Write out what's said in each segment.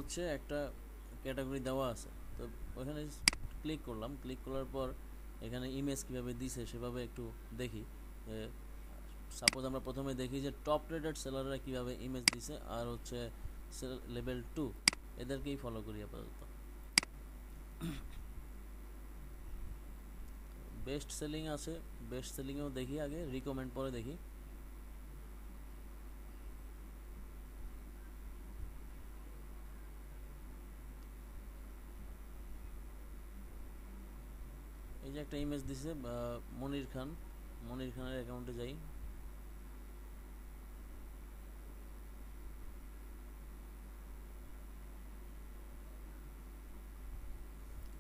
হচ্ছে একটা ক্যাটাগরি দেওয়া আছে, তো ওখানে ক্লিক করলাম, ক্লিক করার পর এখানে ইমেজ কীভাবে দিছে সেভাবে একটু দেখি। সাপোজ আমরা প্রথমে দেখি যে টপ রেটেড সেলাররা কীভাবে ইমেজ দিছে, আর হচ্ছে লেভেল 2 এদেরকেই ফলো করি আপাতত। বেস্ট সেলিং আছে, বেস্ট সেলিংয়েও দেখি, আগে রিকমেন্ড পরে দেখি। এই যে একটা ইমেজ দিছে মনির খান, মনির খানের অ্যাকাউন্টে যাই।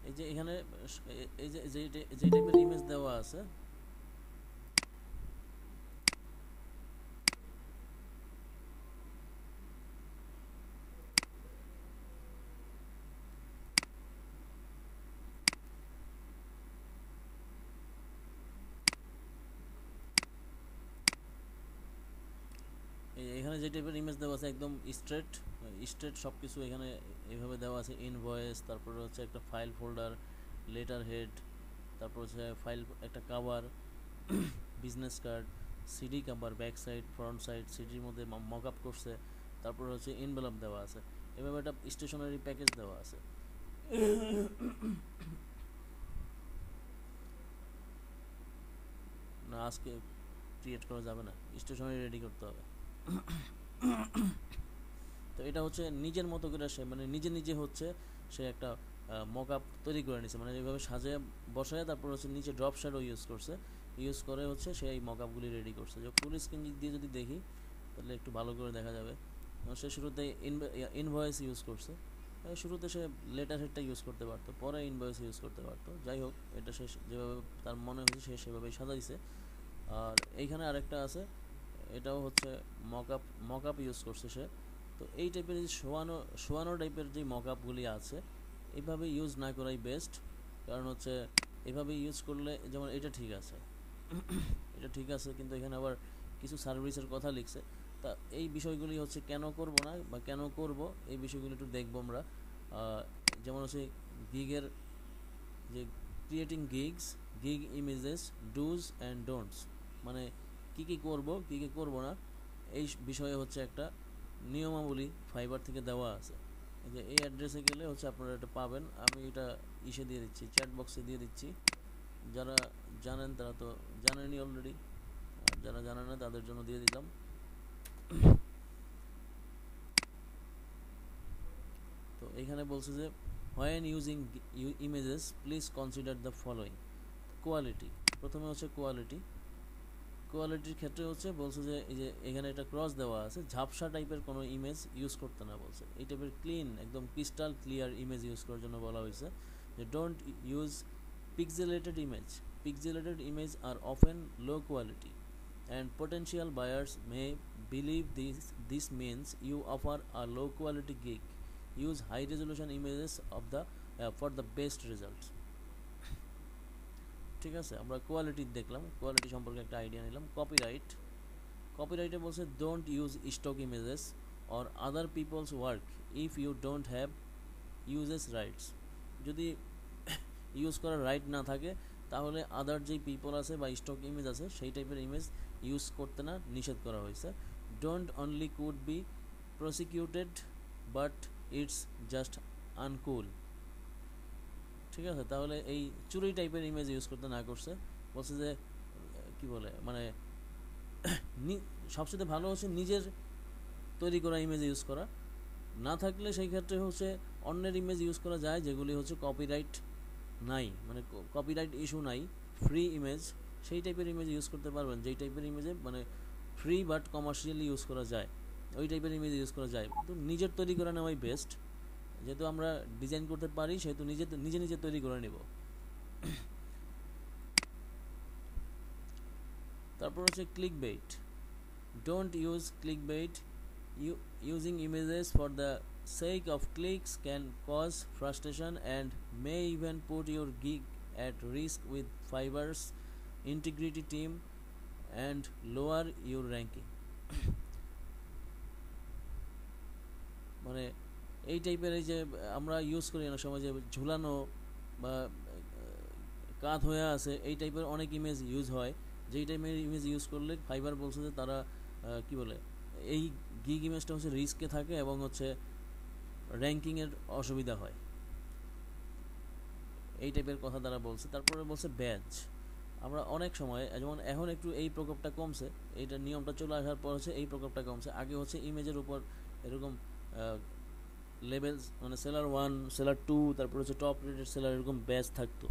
এই যে এখানে এই যে যে টাইপের ইমেজ দেওয়া আছে, এখানে যে টাইপের ইমেজ দেওয়া আছে একদম স্ট্রেট স্ট্রেট সব কিছু এখানে এইভাবে দেওয়া আছে। ইনভয়েস, তারপরে হচ্ছে একটা ফাইল ফোল্ডার, লেটার হেড, তারপর হচ্ছে ফাইল একটা cover, business card, CD cover, back side, front side, সিডির মধ্যে মক আপ করছে, তারপর হচ্ছে এনভেলপ দেওয়া আছে, এভাবে একটা স্টেশনারি প্যাকেজ দেওয়া আছে। না, আজকে ক্রিয়েট করা যাবে না, স্টেশনারি রেডি করতে হবে। তো এটা হচ্ছে নিজের মতো করে সে মানে নিজে নিজে হচ্ছে সে একটা মক আপ তৈরি করে নিছে, মানে এইভাবে সাজিয়ে বসায়, তারপর হচ্ছে নিচে ড্রপ শ্যাডো ইউজ করছে, ইউজ করে হচ্ছে সে এই মক আপগুলি রেডি করছে। যে ফুল স্ক্রিন দিয়ে যদি দেখি তাহলে একটু ভালো করে দেখা যাবে। সে শুরুতে ইনভয়েস ইউজ করছে, শুরুতে সে লেটার হেডটা ইউজ করতে পারতো, পরে ইনভয়েস ইউজ করতে পারতো। যাই হোক, এটা সে যেভাবে তার মনে হয়েছে সে সেভাবেই সাজাইছে। আর এইখানে আরেকটা আছে, এটাও হচ্ছে মক আপ ইউজ করছে সে। তো এই টাইপের যে শোয়ানো শোয়ানো টাইপের যে মক আপগুলি আছে, এইভাবে ইউজ না করাই বেস্ট। কারণ হচ্ছে এভাবে ইউজ করলে, যেমন এটা ঠিক আছে, এটা ঠিক আছে, কিন্তু এখানে আবার কিছু সার্ভিসের কথা লিখছে। তা এই বিষয়গুলি হচ্ছে কেন করব না বা কেন করব, এই বিষয়গুলি একটু দেখবো আমরা। যেমন হচ্ছে গিগের যে creating gig images, dos and don'ts, মানে কী কী করব কী কী করব না, এই বিষয়ে হচ্ছে একটা নিয়মাবলী ফাইবার থেকে দেওয়া আছে। যে এই অ্যাড্রেসে গেলে হচ্ছে আপনারা এটা পাবেন। আমি এটা ইসে দিয়ে দিচ্ছি, চ্যাট বক্সে দিয়ে দিচ্ছি। যারা জানেন তারা তো জানেনই অলরেডি, আর যারা জানে না তাদের জন্য দিয়ে দিলাম। তো এইখানে বলছে যে when using images please consider the following. Quality, প্রথমে হচ্ছে কোয়ালিটির ক্ষেত্রে হচ্ছে বলছে যে এই যে এখানে একটা ক্রস দেওয়া আছে, ঝাপসা টাইপের কোনো ইমেজ ইউজ করতে না বলছে। এই টাইপের ক্লিন, একদম ক্রিস্টাল ক্লিয়ার ইমেজ ইউজ করার জন্য বলা হয়েছে। যে don't use pixelated image, pixelated image are often low quality and potential buyers may believe this means you offer a low quality gig. Use high resolution images of the for the best results. ঠিক আছে, আমরা quality দেখলাম, quality সম্পর্কে একটা idea নিলাম। কপিরাইটে বলছে don't use stock images or other people's work if you don't have uses rights. যদি ইউজ করার রাইট না থাকে তাহলে আদার যেই পিপল আছে বা স্টক ইমেজ আছে সেই টাইপের ইমেজ ইউজ করতে না নিষেধ করা হয়েছে। Don't only could be prosecuted but it's just আনকুল। ঠিক আছে, তাহলে এই চুরি টাইপের ইমেজ ইউজ করতে না করছে। বলছে যে কি বলে, মানে সবচেয়ে ভালো হচ্ছে নিজের তৈরি করা ইমেজ ইউজ করা। না থাকলে সেই ক্ষেত্রে হচ্ছে অন্যের ইমেজ ইউজ করা যায়, যেগুলি হচ্ছে কপিরাইট নাই, মানে কপিরাইট ইস্যু নাই, ফ্রি ইমেজ, সেই টাইপের ইমেজ ইউজ করতে পারবেন। যেই টাইপের ইমেজে মানে ফ্রি বাট কমার্শিয়ালি ইউজ করা যায়, ওই টাইপের ইমেজ ইউজ করা যায়। তো নিজের তৈরি করে নেওয়াই বেস্ট। যেহেতু আমরা ডিজাইন করতে পারি সেহেতু নিজে নিজে তৈরি করে নেব। তারপর হচ্ছে click bait. Don't use click bait. Using images for the sake of clicks can cause frustration and may even put your gig at risk with Fiverr's integrity team and lower your ranking. মানে এই টাইপের এই যে আমরা use করি অনেক সময় যে ঝুলানো বা কাত হয়ে আছে, এই টাইপের অনেক ইমেজ ইউজ হয়। যেই টাইপের ইমেজ ইউজ করলে ফাইবার বলছে যে তারা কি বলে এই গিগ ইমেজটা হচ্ছে রিস্কে থাকে এবং হচ্ছে র্যাঙ্কিংয়ের অসুবিধা হয়, এই টাইপের কথা তারা বলছে। তারপরে বলছে ব্যাজ। আমরা অনেক সময় যেমন এখন একটু এই প্রকোপটা কমছে, এইটা নিয়মটা চলে আসার পর হচ্ছে এই প্রকোপটা কমছে। আগে হচ্ছে ইমেজের উপর এরকম লেভেলস মানে সেলার 1 সেলার 2 তারপর হচ্ছে টপ রেটেড সেলার এরকম ব্যাজ থাকতো।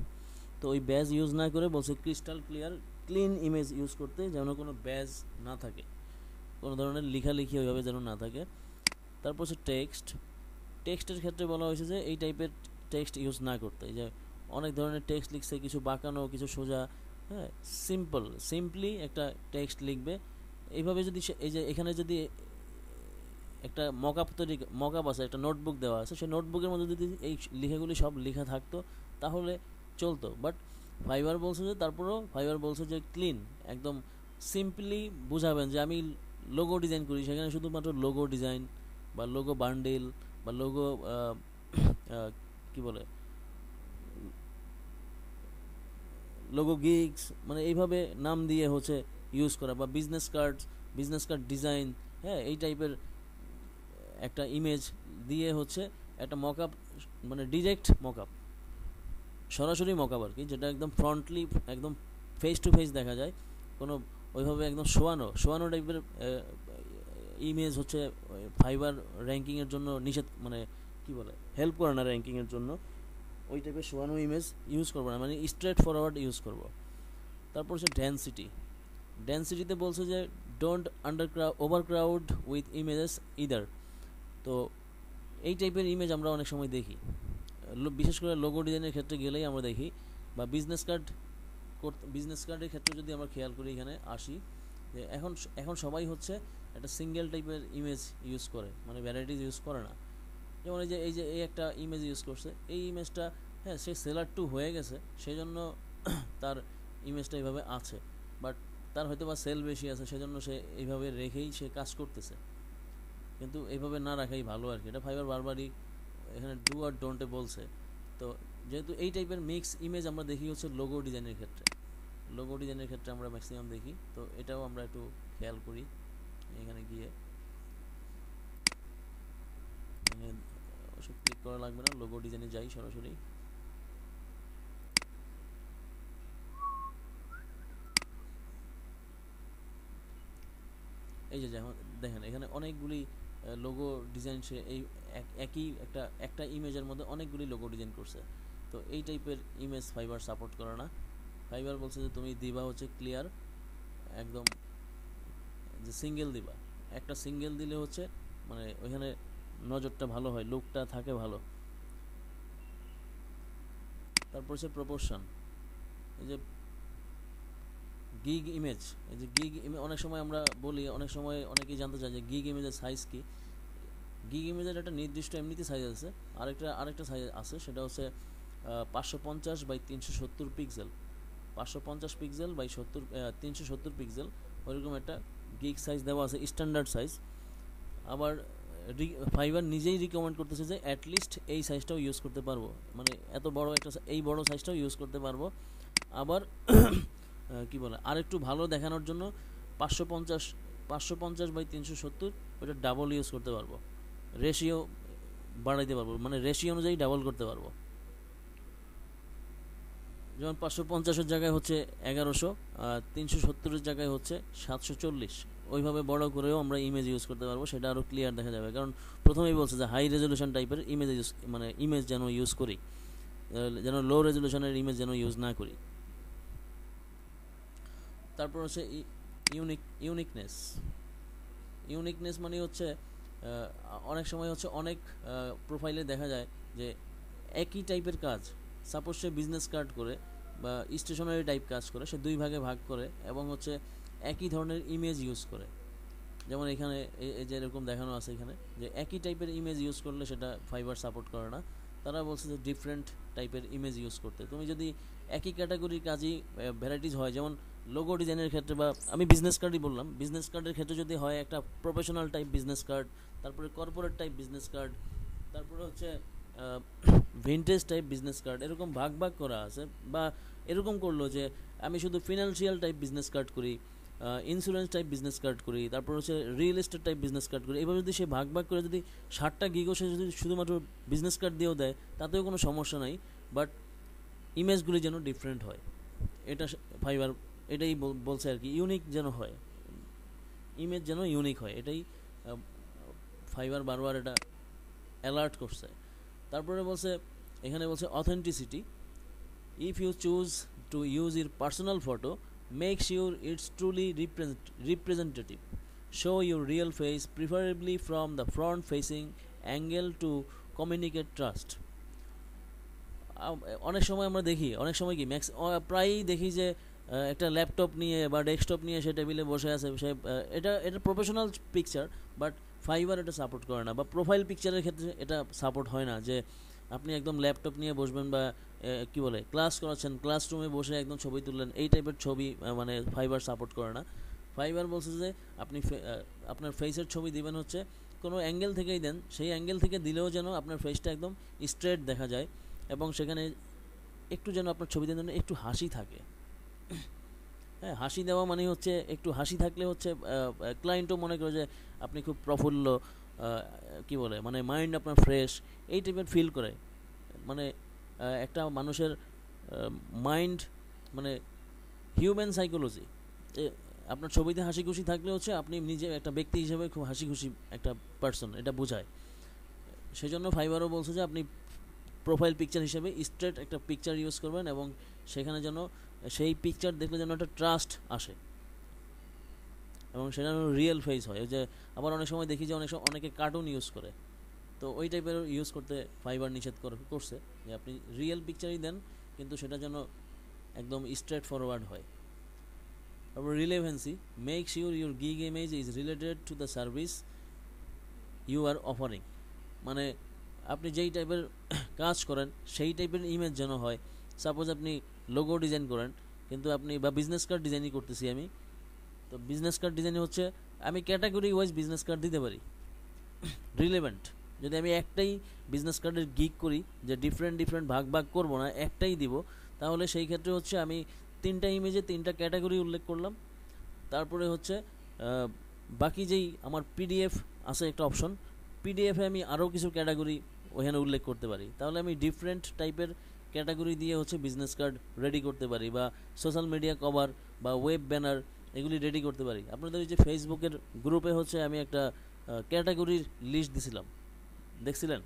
তো ওই ব্যাজ ইউজ না করে বলছে crystal clear clean image use করতে, যেন কোনো ব্যাজ না থাকে, কোনো ধরনের লেখালেখি ওইভাবে যেন না থাকে। তারপর হচ্ছে টেক্সটের ক্ষেত্রে বলা হয়েছে যে এই টাইপের টেক্সট ইউজ না করতে। এই যে অনেক ধরনের টেক্সট লিখছে, কিছু বাঁকানো কিছু সোজা, হ্যাঁ সিম্পলি একটা টেক্সট লিখবে এইভাবে। যদি এই যে এখানে যদি একটা মকআপ আছে, একটা নোটবুক দেওয়া আছে, সেই নোটবুকের মধ্যে যদি এই লেখাগুলি সব লেখা থাকতো তাহলে চলতো। বাট ফাইবার বলছে যে ক্লিন একদম সিম্পলি বুঝাবেন যে আমি লোগো ডিজাইন করি, সেখানে শুধুমাত্র লোগো ডিজাইন বা লোগো বান্ডেল বা লোগো কি বলে লোগো গিগস মানে এইভাবে নাম দিয়ে হচ্ছে ইউজ করা, বা বিজনেস কার্ড ডিজাইন, হ্যাঁ এই টাইপের একটা ইমেজ দিয়ে হচ্ছে একটা মকআপ মানে ডিরেক্ট মকআপ, সরাসরি মকআপ আর কি, যেটা একদম ফ্রন্টলি একদম ফেস টু ফেস দেখা যায়, কোনো ওইভাবে একদম শোয়ানো টাইপের ইমেজ হচ্ছে ফাইবার র্যাঙ্কিংয়ের জন্য নিষেধ, মানে কি বলে হেল্প করে না র্যাঙ্কিংয়ের জন্য। ওই টাইপের শোয়ানো ইমেজ ইউজ করবো না, মানে স্ট্রেট ফরওয়ার্ড ইউজ করবো। তারপর হচ্ছে ডেন্সিটিতে বলছে যে ডোন্ট ওভারক্রাউড উইথ ইমেজেস ইদার। তো এই টাইপের ইমেজ আমরা অনেক সময় দেখি, বিশেষ করে লোগো ডিজাইনের ক্ষেত্রে গেলেই আমরা দেখি, বা বিজনেস কার্ডের ক্ষেত্রে যদি আমরা খেয়াল করি এখানে আসি, যে এখন সবাই হচ্ছে একটা সিঙ্গেল টাইপের ইমেজ ইউজ করে, মানে ভ্যারাইটিস ইউজ করে না। যেমন এই একটা ইমেজ ইউজ করছে, এই ইমেজটা হ্যাঁ সে সেলার 2 হয়ে গেছে, সেই জন্য তার ইমেজটা এইভাবে আছে, বাট তার হয়তো বা সেল বেশি আছে, সেজন্য সে এইভাবে রেখেই সে কাজ করতেছে। কিন্তু এইভাবে না রাখাই ভালো আর কি। এটা ফাইবার বারবারই এখানে ডু আর ডোন্টে বলছে। তো যেহেতু এই টাইপের মিক্স ইমেজ আমরা দেখি হচ্ছে লোগো ডিজাইনের ক্ষেত্রে আমরা ম্যাক্সিমাম দেখি, তো এটাও আমরা একটু খেয়াল করি। এখানে গিয়ে ওসব ক্লিক করা লাগবে না, লোগো ডিজাইনে যাই সরাসরি। এই যে যেমন দেখেন এখানে অনেকগুলি লোগো ডিজাইন, সে এই একই একটা ইমেজের মধ্যে অনেকগুলি লোগো ডিজাইন করছে। তো এই টাইপের ইমেজ ফাইবার সাপোর্ট করে না। ফাইবার বলছে যে তুমি দিবা হচ্ছে ক্লিয়ার একদম, যে সিঙ্গেল দিবা, একটা সিঙ্গেল দিলে হচ্ছে মানে ওইখানে নজরটা ভালো হয়, লুকটা থাকে ভালো। তারপর হচ্ছে প্রপোর্শন। এই যে অনেক সময় আমরা বলি, অনেক সময় অনেকেই জানতে চায় যে গিগ ইমেজের সাইজ কি। গিগ ইমেজের একটা নির্দিষ্ট এমনিতে সাইজ আছে, আরেকটা সাইজ আছে, সেটা হচ্ছে 550 by 370 pixel, 550 pixel by 370 pixel, ওইরকম একটা গিগ সাইজ দেওয়া আছে, স্ট্যান্ডার্ড সাইজ। আবার ফাইবার নিজেই রিকমেন্ড করতেছে যে অ্যাটলিস্ট এই সাইজটাও ইউজ করতে পারবো, মানে এত বড় এই বড় সাইজটাও ইউজ করতে পারবো। আবার কি বলে আরেকটু ভালো দেখানোর জন্য 550 বাই 370 ওটা ডাবল ইউজ করতে পারবো, রেশিও বাড়াইতে পারবো, মানে রেশিও অনুযায়ী ডাবল করতে পারবো। যেমন 550-এর জায়গায় হচ্ছে 1100, 370-এর জায়গায় হচ্ছে 740, ওইভাবে বড় করেও আমরা ইমেজ ইউজ করতে পারবো, সেটা আরও ক্লিয়ার দেখা যাবে। কারণ প্রথমেই বলছে যে হাই রেজলিউশন টাইপের ইমেজ যেন ইউজ করি, যেন লো রেজলিউশনের ইমেজ যেন ইউজ না করি। তারপর হচ্ছে ইউনিকনেস মানে হচ্ছে অনেক সময় হচ্ছে অনেক প্রোফাইলে দেখা যায় যে একই টাইপের কাজ, সাপোজ সে বিজনেস কার্ড করে বা স্টেশনারি টাইপ কাজ করে, সে দুই ভাগে ভাগ করে এবং হচ্ছে একই ধরনের ইমেজ ইউজ করে। যেমন এখানে এই যে এরকম দেখানো আছে এখানে, যে একই টাইপের ইমেজ ইউজ করলে সেটা ফাইবার সাপোর্ট করে না। তারা বলছে যে ডিফারেন্ট টাইপের ইমেজ ইউজ করতে। তুমি যদি একই ক্যাটাগরির কাজই ভ্যারাইটিস হয়, যেমন লোগো ডিজাইনের ক্ষেত্রে, বা আমি বিজনেস কার্ডই বললাম, বিজনেস কার্ডের ক্ষেত্রে যদি হয় একটা প্রফেশনাল টাইপ বিজনেস কার্ড, তারপরে কর্পোরেট টাইপ বিজনেস কার্ড, তারপরে হচ্ছে ভিন্টেজ টাইপ বিজনেস কার্ড, এরকম ভাগ ভাগ করা আছে। বা এরকম করলো যে আমি শুধু ফিনান্সিয়াল টাইপ বিজনেস কার্ড করি, ইন্স্যুরেন্স টাইপ বিজনেস কার্ড করি, তারপর হচ্ছে real estate type business card করি। এভাবে যদি সে ভাগ ভাগ করে যদি 60টা গিগও সে যদি শুধুমাত্র বিজনেস কার্ড দিয়েও দেয় তাতেও কোনো সমস্যা নাই, বাট ইমেজগুলি যেন ডিফারেন্ট হয়। এটা ফাইবার এটাই বলছে আর কি, ইউনিক যেন হয়, ইমেজ যেন ইউনিক হয়, এটাই ফাইবার বারবার এটা অ্যালার্ট করছে। তারপরে বলছে, এখানে বলছে authenticity, if you choose to use your personal photo, make sure it's truly representative, show your real face, preferably from the front facing angle to communicate trust. অনেক সময় আমরা দেখি, অনেক সময় কি প্রায়ই দেখি যে একটা ল্যাপটপ নিয়ে বা ডেস্কটপ নিয়ে সে টেবিলে বসে আছে, সে এটা প্রফেশনাল পিকচার, বাট ফাইবার এটা সাপোর্ট করে না, বা প্রোফাইল পিকচারের ক্ষেত্রে এটা সাপোর্ট হয় না যে আপনি একদম ল্যাপটপ নিয়ে বসবেন বা কি বলে ক্লাস করাচ্ছেন, ক্লাসরুমে বসে একদম ছবি তুললেন, এই টাইপের ছবি মানে ফাইবার সাপোর্ট করে না। ফাইবার বলছে যে আপনি আপনার ফেসের ছবি দিবেন হচ্ছে কোনো অ্যাঙ্গেল থেকেই দেন, সেই অ্যাঙ্গেল থেকে দিলেও যেন আপনার ফেসটা একদম স্ট্রেট দেখা যায়, এবং সেখানে একটু যেন আপনার ছবিতে যেন একটু হাসি থাকে। হ্যাঁ, হাসি দেওয়া মানে হচ্ছে একটু হাসি থাকলে হচ্ছে ক্লায়েন্টও মনে করে যে আপনি খুব প্রফুল্ল, কি বলে মানে মাইন্ড আপনার ফ্রেশ, এই টাইপের ফিল করে। মানে একটা মানুষের মাইন্ড মানে হিউম্যান সাইকোলজি, আপনার ছবিতে হাসি খুশি থাকলে হচ্ছে আপনি নিজে একটা ব্যক্তি হিসেবে খুব হাসি খুশি একটা পার্সন, এটা বোঝায়। সেজন্য ফাইবারও বলছে যে আপনি প্রোফাইল পিকচার হিসেবে স্ট্রেট একটা পিকচার ইউজ করবেন, এবং সেখানে যেন সেই পিকচার দেখলে যেন একটা ট্রাস্ট আসে, এবং সেটা যেন রিয়েল ফেস হয়। যে আবার অনেক সময় দেখি যে অনেকে কার্টুন ইউজ করে, তো ওই টাইপের ইউজ করতে ফাইবার নিষেধ করছে যে আপনি রিয়েল পিকচারই দেন, কিন্তু সেটা যেন একদম স্ট্রেট ফরওয়ার্ড হয়। তারপর relevancy, make sure your gig image is related to the service you are offering. মানে আপনি যেই টাইপের কাজ করেন সেই টাইপের ইমেজ যেন হয়। সাপোজ আপনি লোগো ডিজাইন করেন, কিন্তু আপনি বা বিজনেস কার্ড ডিজাইনই করতেছি আমি, তো বিজনেস কার্ড ডিজাইন হচ্ছে আমি ক্যাটাগরি ওয়াইজ বিজনেস কার্ড দিতে পারি রিলেভেন্ট। যদি আমি একটাই বিজনেস কার্ডের গিগ করি যে ডিফারেন্ট ভাগ ভাগ করবো না, একটাই দিব, তাহলে সেই ক্ষেত্রে হচ্ছে আমি 3টা ইমেজে 3টা ক্যাটাগরি উল্লেখ করলাম। তারপরে হচ্ছে বাকি যেই আমার পিডিএফ আছে একটা অপশন, পিডিএফে আমি আরও কিছু ক্যাটাগরি ওখানে উল্লেখ করতে পারি, তাহলে আমি ডিফারেন্ট টাইপের ক্যাটাগরি দিয়ে হচ্ছে বিজনেস কার্ড রেডি করতে পারি, বা সোশ্যাল মিডিয়া কভার বা ওয়েব ব্যানার এগুলি রেডি করতে পারি। আপনাদের এই যে ফেসবুকের গ্রুপে হচ্ছে আমি একটা ক্যাটাগরির লিস্ট দিছিলাম, দেখছিলেন?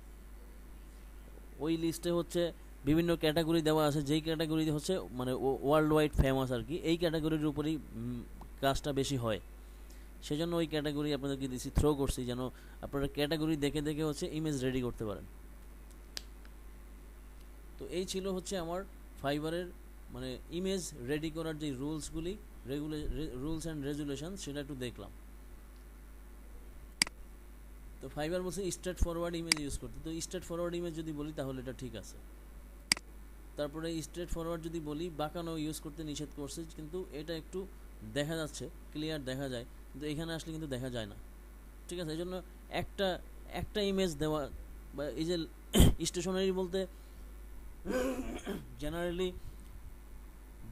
ওই লিস্টে হচ্ছে বিভিন্ন ক্যাটাগরি দেওয়া আছে, যেই ক্যাটাগরি হচ্ছে মানে ওয়ার্ল্ড ওয়াইড ফেমাস আর কি, এই ক্যাটাগরির উপরেই কাজটা বেশি হয়। সেজন্য ওই ক্যাটাগরি আপনাদেরকে দিছি, থ্রো করছি, যেন আপনারা ক্যাটাগরি দেখে দেখে হচ্ছে ইমেজ রেডি করতে পারেন। তো এই ছিল হচ্ছে আমার ফাইবারের মানে ইমেজ রেডি করার যে রুলসগুলি, রুলস অ্যান্ড রেগুলেশন, সেটা একটু দেখলাম। তো ফাইবার বলছে স্ট্রেট ফরওয়ার্ড ইমেজ ইউজ করতে, তো স্ট্রেট ফরওয়ার্ড ইমেজ যদি বলি তাহলে এটা ঠিক আছে। তারপরে স্ট্রেট ফরওয়ার্ড যদি বলি বাঁকানো ইউজ করতে নিষেধ করছে, কিন্তু এটা একটু দেখা যাচ্ছে, ক্লিয়ার দেখা যায়, কিন্তু এখানে আসলে কিন্তু দেখা যায় না। ঠিক আছে, এই জন্য একটা ইমেজ দেওয়া, বা এই যে স্টেশনারি বলতে জেনারেলি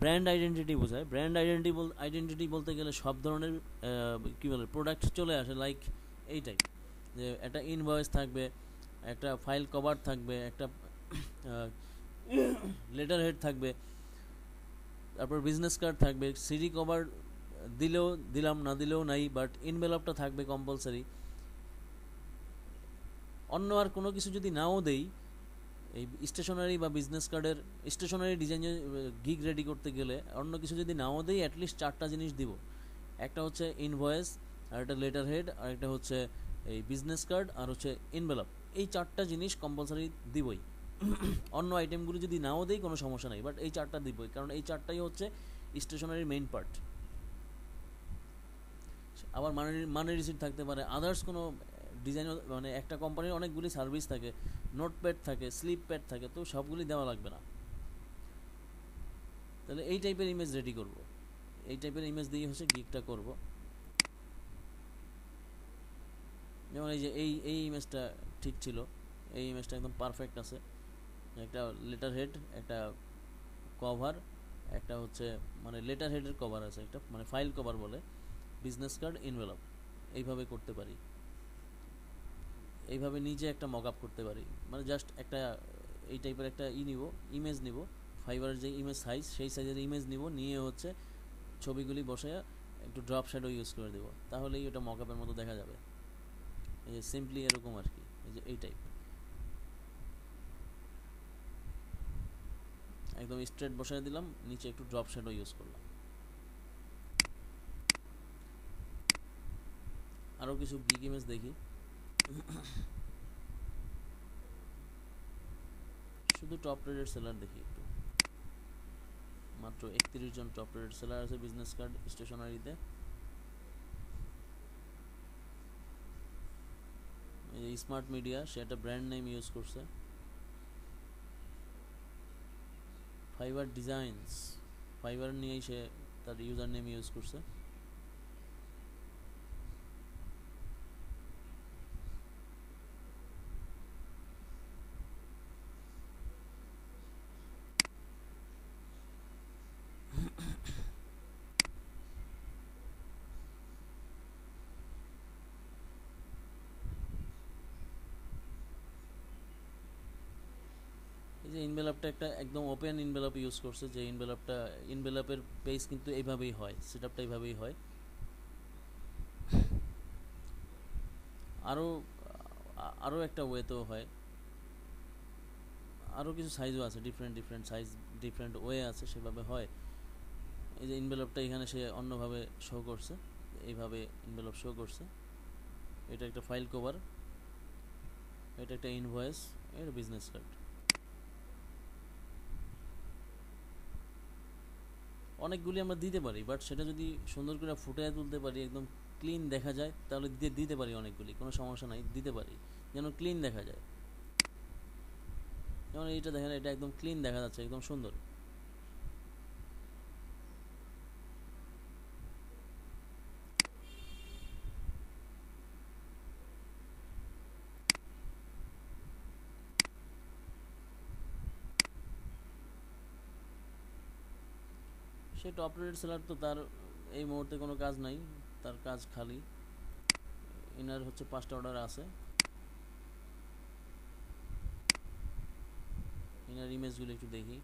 ব্র্যান্ড আইডেন্টিটি বোঝায়। ব্র্যান্ড আইডেন্টিটি বলতে গেলে সব ধরনের কী বলে প্রোডাক্ট চলে আসে, লাইক এই টাইপ, যে একটা ইনভয়েস থাকবে, একটা ফাইল কভার থাকবে, একটা লেটার হেড থাকবে, তারপর বিজনেস কার্ড থাকবে, সিডি কভার দিলেও দিলাম, না দিলেও নাই, বাট ইনভেলপটা থাকবে কম্পালসারি। অন্য আর কোনো কিছু যদি নাও দেই, এই স্টেশনারি বা বিজনেস কার্ডের স্টেশনারি ডিজাইনে গিগ রেডি করতে গেলে অন্য কিছু যদি নাও দেই, অ্যাটলিস্ট 4টা জিনিস দিব। একটা হচ্ছে ইনভয়েস, আর একটা লেটার হেড, আর একটা হচ্ছে এই বিজনেস কার্ড, আর হচ্ছে ইনভেলপ। এই 4টা জিনিস কম্পালসারি দিবই। অন্য আইটেমগুলো যদি নাও দেই কোনো সমস্যা নেই, বাট এই 4টা দিবই, কারণ এই 4টাই হচ্ছে স্টেশনারির মেইন পার্ট। আবার মানি রিসিট থাকতে পারে, আদার্স কোনো ডিজাইন, মানে একটা কোম্পানির অনেকগুলি সার্ভিস থাকে, নোটপ্যাড থাকে, স্লিপ প্যাড থাকে, তো সবগুলি দেওয়া লাগবে না। তাহলে এই টাইপের ইমেজ রেডি করব, এই টাইপের ইমেজ দিয়ে হচ্ছে গিগটা করব। যেমন এই যে এই ইমেজটা ঠিক ছিল, এই ইমেজটা একদম পারফেক্ট আছে। একটা লেটার হেড, একটা কভার, একটা হচ্ছে মানে লেটার হেডের কভার আছে, একটা মানে ফাইল কভার বলে, বিজনেস কার্ড, এনভেলপ, এইভাবে করতে পারি। এইভাবে নিজে একটা মক আপ করতে পারি, মানে জাস্ট একটা এই টাইপের একটা নিব, ইমেজ নিব, ফাইবারের যে ইমেজ সাইজ সেই সাইজের ইমেজ নিব, নিয়ে হচ্ছে ছবিগুলি বসায় একটু ড্রপ শ্যাডো ইউজ করে দেবো, তাহলেই ওটা মক আপের মতো দেখা যাবে। এই যে সিম্পলি এরকম আর কি, এই যে এই টাইপ একদম স্ট্রেট বসায় দিলাম, নিচে একটু ড্রপ শ্যাডো ইউজ করলাম। আরও কিছু বিগ ইমেজ দেখি। শুধু টপ রেটেড সেলার দেখি একটু, মাত্র 31 জন টপ রেটেড সেলার আছে বিজনেস কার্ড স্টেশনারিতে। এই যে স্মার্ট মিডিয়া, সে একটা ব্র্যান্ড নেম ইউজ করছে। ফাইবার ডিজাইনস, ফাইবার নিয়েই সে তার ইউজার নেম ইউজ করছে। এই যে ইনভেলপটা একটা একদম ওপেন ইনভেলপ ইউজ করছে, যে ইনভেলপের পেজ কিন্তু এইভাবেই হয়, সেটআপটা এইভাবেই হয়। আরও আরও একটা ওয়েতেও হয়, আরও কিছু সাইজও আছে, ডিফারেন্ট সাইজ, ডিফারেন্ট ওয়ে আছে, সেভাবে হয়। এই যে ইনভেলপটা এখানে সে অন্যভাবে শো করছে, এইভাবে ইনভেলপ শো করছে। এটা একটা ফাইল কভার, এটা একটা ইনভয়েস, এটা বিজনেস কার্ড। অনেকগুলি আমরা দিতে পারি, বাট সেটা যদি সুন্দর করে ফুটিয়ে তুলতে পারি, একদম ক্লিন দেখা যায়, তাহলে দিতে পারি অনেকগুলি, কোনো সমস্যা নাই, দিতে পারি যেন ক্লিন দেখা যায়। যেমন এইটা দেখেন, এটা একদম ক্লিন দেখা যাচ্ছে, একদম সুন্দর। সে টপ রেটেড সেলার, তো তার এই মুহূর্তে কোনো কাজ নাই, তার কাজ খালি। ইনার হচ্ছে 5টা অর্ডার আছে। ইনার ইমেজগুলো একটু দেখি,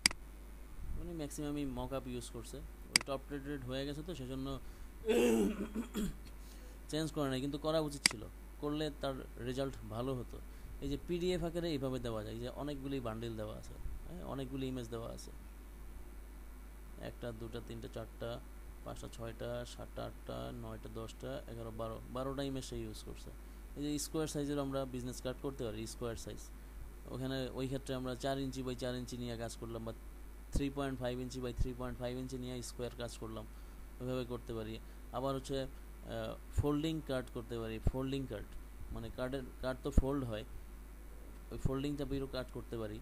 উনি ম্যাক্সিমামই মক আপ ইউজ করছে, ওই টপ রেটেড হয়ে গেছে তো সেজন্য চেঞ্জ করে নাই, কিন্তু করা উচিত ছিল, করলে তার রেজাল্ট ভালো হতো। এই যে পিডিএফ আকারে এইভাবে দেওয়া যায়, যে অনেকগুলি বান্ডিল দেওয়া আছে, হ্যাঁ, অনেকগুলি ইমেজ দেওয়া আছে, 1টা 2টা 3টা 4টা 5টা 6টা 7টা 8টা 9টা 10টা 11 12টা ইমেজ সে ইউজ করছে। এই যে স্কোয়ার সাইজের আমরা বিজনেস কার্ড করতে পারি, স্কোয়ার সাইজ, ওখানে ওই ক্ষেত্রে আমরা 4 ইঞ্চি বাই 4 ইঞ্চি নিয়ে কাজ করলাম, বা 3.5 ইঞ্চি বাই 3.5 ইঞ্চি নিয়ে স্কোয়ার কাজ করলাম, ওইভাবে করতে পারি। আবার হচ্ছে ফোল্ডিং কার্ড করতে পারি, ফোল্ডিং কার্ড মানে কার্ড তো ফোল্ড হয়, ওই ফোল্ডিংটা বেরো কাট করতে পারি।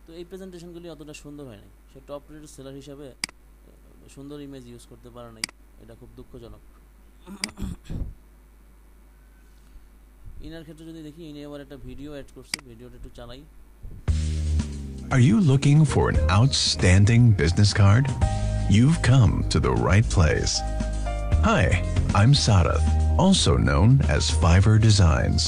তো এই প্রেজেন্টেশনগুলি অতটা সুন্দর হয় নাই, সে টপ রেটেড সেলার হিসাবে সুন্দর ইমেজ ইউজ করতে পারে নাই, এটা খুব দুঃখজনক। ইনার ক্ষেত্রে যদি দেখি, ইনি আবার একটা ভিডিও অ্যাড করছে, ভিডিওটা একটু চালাই। Are you looking for an outstanding business card? You've come to the right place. Hi, I'm Sarath, also known as Fiverr Designs.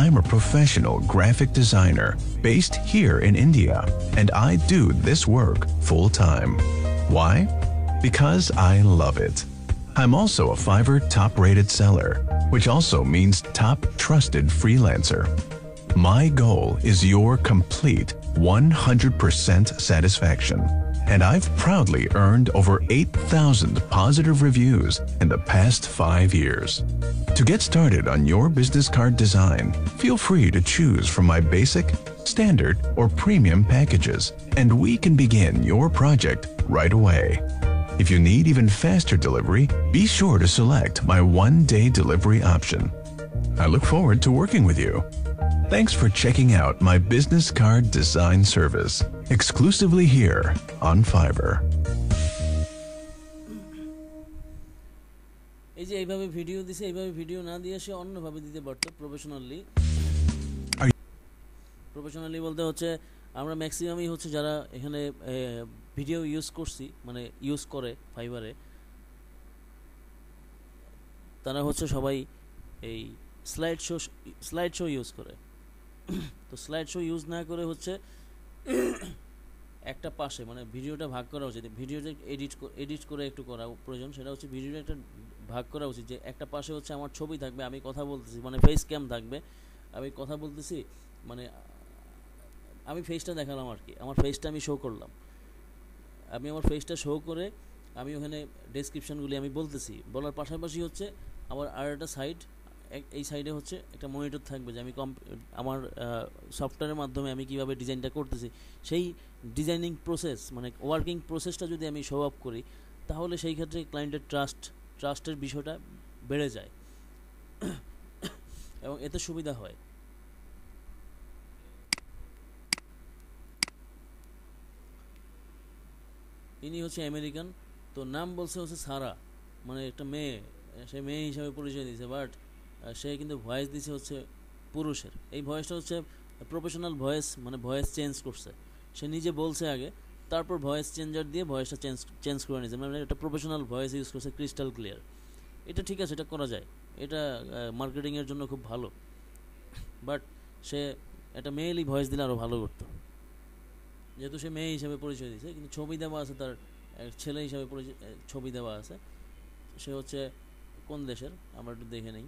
I'm a professional graphic designer based here in India, and I do this work full-time. Why? Because I love it. I'm also a Fiverr top-rated seller, which also means top trusted freelancer. My goal is your complete 100% satisfaction, and I've proudly earned over 8,000 positive reviews in the past 5 years. To get started on your business card design, feel free to choose from my basic, standard, or premium packages, and we can begin your project right away. If you need even faster delivery, be sure to select my one-day delivery option. I look forward to working with you. Thanks for checking out my business card design service, exclusively here on Fiverr. এই যে এইভাবে video দিছে, এইভাবে video না দিয়ে সে অন্যভাবে দিতে পারতো, প্রফেশনালি বলতে হচ্ছে আমরা ম্যাক্সিমামই হচ্ছে যারা এখানে ভিডিও ইউজ করছি, মানে ইউজ করে ফাইবারে, তারা হচ্ছে সবাই এই স্লাইড শো ইউজ করে। তো স্লাইড শো ইউজ না করে হচ্ছে একটা পাশে মানে ভিডিওটা ভাগ করা উচিত, ভিডিওটা এডিট করে একটু করা প্রয়োজন, সেটা হচ্ছে ভিডিওটা একটা ভাগ করা উচিত, যে একটা পাশে হচ্ছে আমার ছবি থাকবে, আমি কথা বলতেছি, মানে ফেস ক্যাম থাকবে, আমি কথা বলতেছি, মানে আমি ফেসটা দেখালাম আর কি, আমার ফেসটা আমি শো করলাম, আমি আমার ফেসটা শো করে আমি ওখানে ডেসক্রিপশনগুলি আমি বলতেছি, বলার পাশাপাশি হচ্ছে আমার আর একটা সাইড, এই সাইডে হচ্ছে একটা মনিটর থাকবে, যে আমি আমার সফটওয়্যারের মাধ্যমে আমি কিভাবে ডিজাইনটা করতেছি, সেই ডিজাইনিং প্রসেস মানে ওয়ার্কিং প্রসেসটা যদি আমি শো আপ করি, তাহলে সেই ক্ষেত্রে ক্লায়েন্টের ট্রাস্টের বিষয়টা বেড়ে যায় এবং এতে সুবিধা হয়। ইনি হচ্ছে আমেরিকান, তো নাম বলছে হচ্ছে সারা, মানে একটা মেয়ে, সে মেয়ে হিসাবে পরিচয় দিয়েছে, বাট সে কিন্তু ভয়েস দিছে হচ্ছে পুরুষের। এই ভয়েসটা হচ্ছে প্রফেশনাল ভয়েস, মানে ভয়েস চেঞ্জ করছে, সে নিজে বলছে আগে, তারপর ভয়েস চেঞ্জার দিয়ে ভয়েসটা চেঞ্জ করে নিয়েছে, মানে একটা প্রফেশনাল ভয়েস ইউজ করছে, ক্রিস্টাল ক্লিয়ার। এটা ঠিক আছে, এটা করা যায়, এটা মার্কেটিংয়ের জন্য খুব ভালো, বাট সে একটা মেয়েলি ভয়েস দিলে আরও ভালো করতো, যেহেতু সে মেয়ে হিসাবে পরিচয় দিয়েছে, কিন্তু ছবি দেওয়া আছে তার ছেলে হিসাবে ছবি দেওয়া আছে। সে হচ্ছে কোন দেশের আমরা একটু দেখে নেই,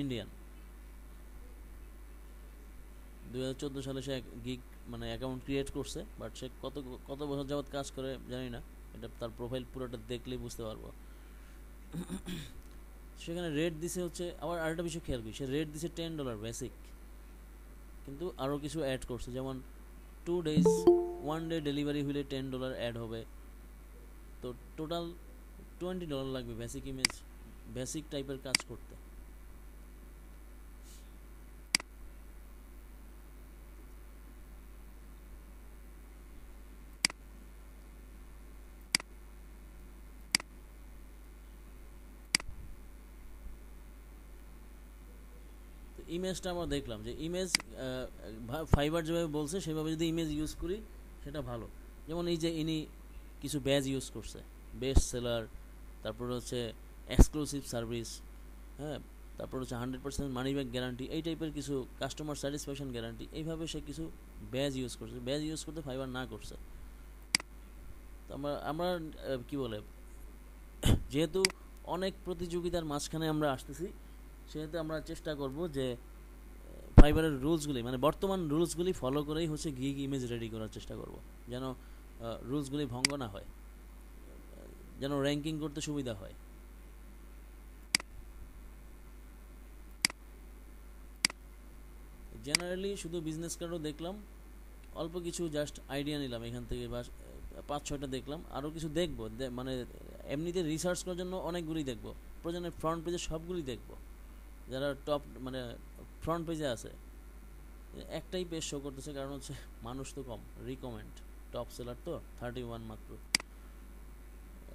ইন্ডিয়ান। 2014 সালে সে গিগ মানে অ্যাকাউন্ট ক্রিয়েট করছে, বাট সে কত বছর যাবৎ কাজ করে জানি না, এটা তার প্রোফাইল পুরোটা দেখলেই বুঝতে পারবো। সেখানে রেট দিছে হচ্ছে, আবার আরেকটা বিষয় খেয়াল করি, সে রেট দিছে $10 বেসিক, কিন্তু আরও কিছু অ্যাড করছে, যেমন 2 days 1 day ডেলিভারি হলে $10 অ্যাড হবে, তো টোটাল $20 লাগবে বেসিক ইমেজ, বেসিক টাইপের কাজ করতে। ইমেজটা আমরা দেখলাম যে ইমেজ ফাইবার যেভাবে বলছে সেভাবে যদি ইমেজ ইউজ করি সেটা ভালো। যেমন এই যে ইনি কিছু ব্যাজ ইউজ করছে, বেস্ট সেলার, তারপর হচ্ছে এক্সক্লুসিভ সার্ভিস, হ্যাঁ, তারপর হচ্ছে 100% মানি ব্যাক গ্যারান্টি, এই টাইপের কিছু কাস্টমার স্যাটিসফ্যাকশন গ্যারান্টি, এইভাবে সে কিছু ব্যাজ ইউজ করছে, ব্যাজ ইউজ করতে ফাইবার না করছে। তো আমরা কি বলে, যেহেতু অনেক প্রতিযোগিতার মাঝখানে আমরা আসতেছি, সেহেতু আমরা চেষ্টা করব যে ফাইবারের রুলসগুলি মানে বর্তমান রুলসগুলি ফলো করেই হচ্ছে গিগ ইমেজ রেডি করার চেষ্টা করব, যেন রুলসগুলি ভঙ্গ না হয়, যেন র্যাঙ্কিং করতে সুবিধা হয়। জেনারেলি শুধু বিজনেস কার্ডও দেখলাম, অল্প কিছু জাস্ট আইডিয়া নিলাম এখান থেকে, বা 5-6টা দেখলাম, আরও কিছু দেখবো, মানে এমনিতে রিসার্চ করার জন্য অনেকগুলি দেখবো, প্রয়োজনে ফ্রন্ট পেজে সবগুলি দেখবো, যারা টপ মানে ফ্রন্ট পেজে আছে। একটাই পেজ শো করতেছে, কারণ হচ্ছে মানুষ তো কম, রিকমেন্ড টপ সেলার তো 31 মাত্র।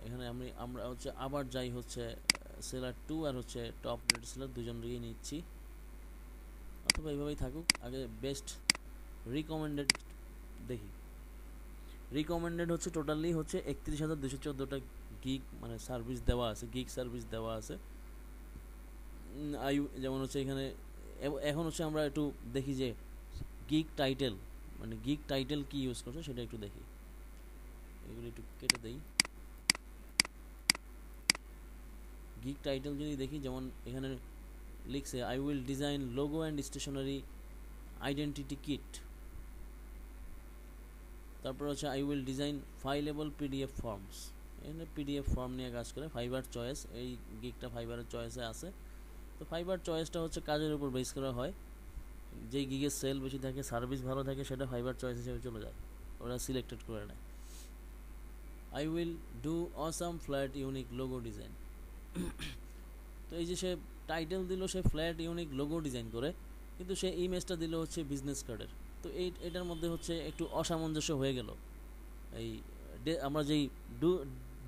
এখানে আমরা হচ্ছে আবার যাই হচ্ছে সেলার 2 আর হচ্ছে টপ রেট সেলার দুজনকেই নিচ্ছি, অথবা এইভাবেই থাকুক। আগে বেস্ট রিকমেন্ডেড দেখি। রিকমেন্ডেড হচ্ছে টোটালি হচ্ছে 31,214টা গিগ মানে সার্ভিস দেওয়া আছে, গিগ সার্ভিস দেওয়া আছে। যেমন হচ্ছে এখানে এখন হচ্ছে আমরা একটু দেখি যে গিগ টাইটেল মানে গিগ টাইটেল কি ইউজ করছে সেটা একটু দেখি, এগুলো একটু কেটে দেই। গিগ টাইটেল যদি দেখি, যেমন এখানে লিখছে I will design logo and stationery identity kit, তারপর হচ্ছে I will design fillable PDF forms, এখানে পিডিএফ ফর্ম নিয়ে কাজ করে। ফাইবার চয়েস, এই গিগটা ফাইবারের চয়েসে আছে। তো ফাইবার চয়েসটা হচ্ছে কাজের উপর বেস করা হয়, যেই গিগের সেল বেশি থাকে, সার্ভিস ভালো থাকে, সেটা ফাইবার চয়েস হিসেবে চলে যায়, ওরা সিলেক্টেড করে নেয়। I will do awesome flat unique logo design, তো এই যে সে টাইটেল দিল সে ফ্ল্যাট ইউনিক লোগো ডিজাইন করে, কিন্তু সে ইমেজটা দিল হচ্ছে বিজনেস কার্ডের। তো এটার মধ্যে হচ্ছে একটু অসামঞ্জস্য হয়ে গেল। এই আমরা যেই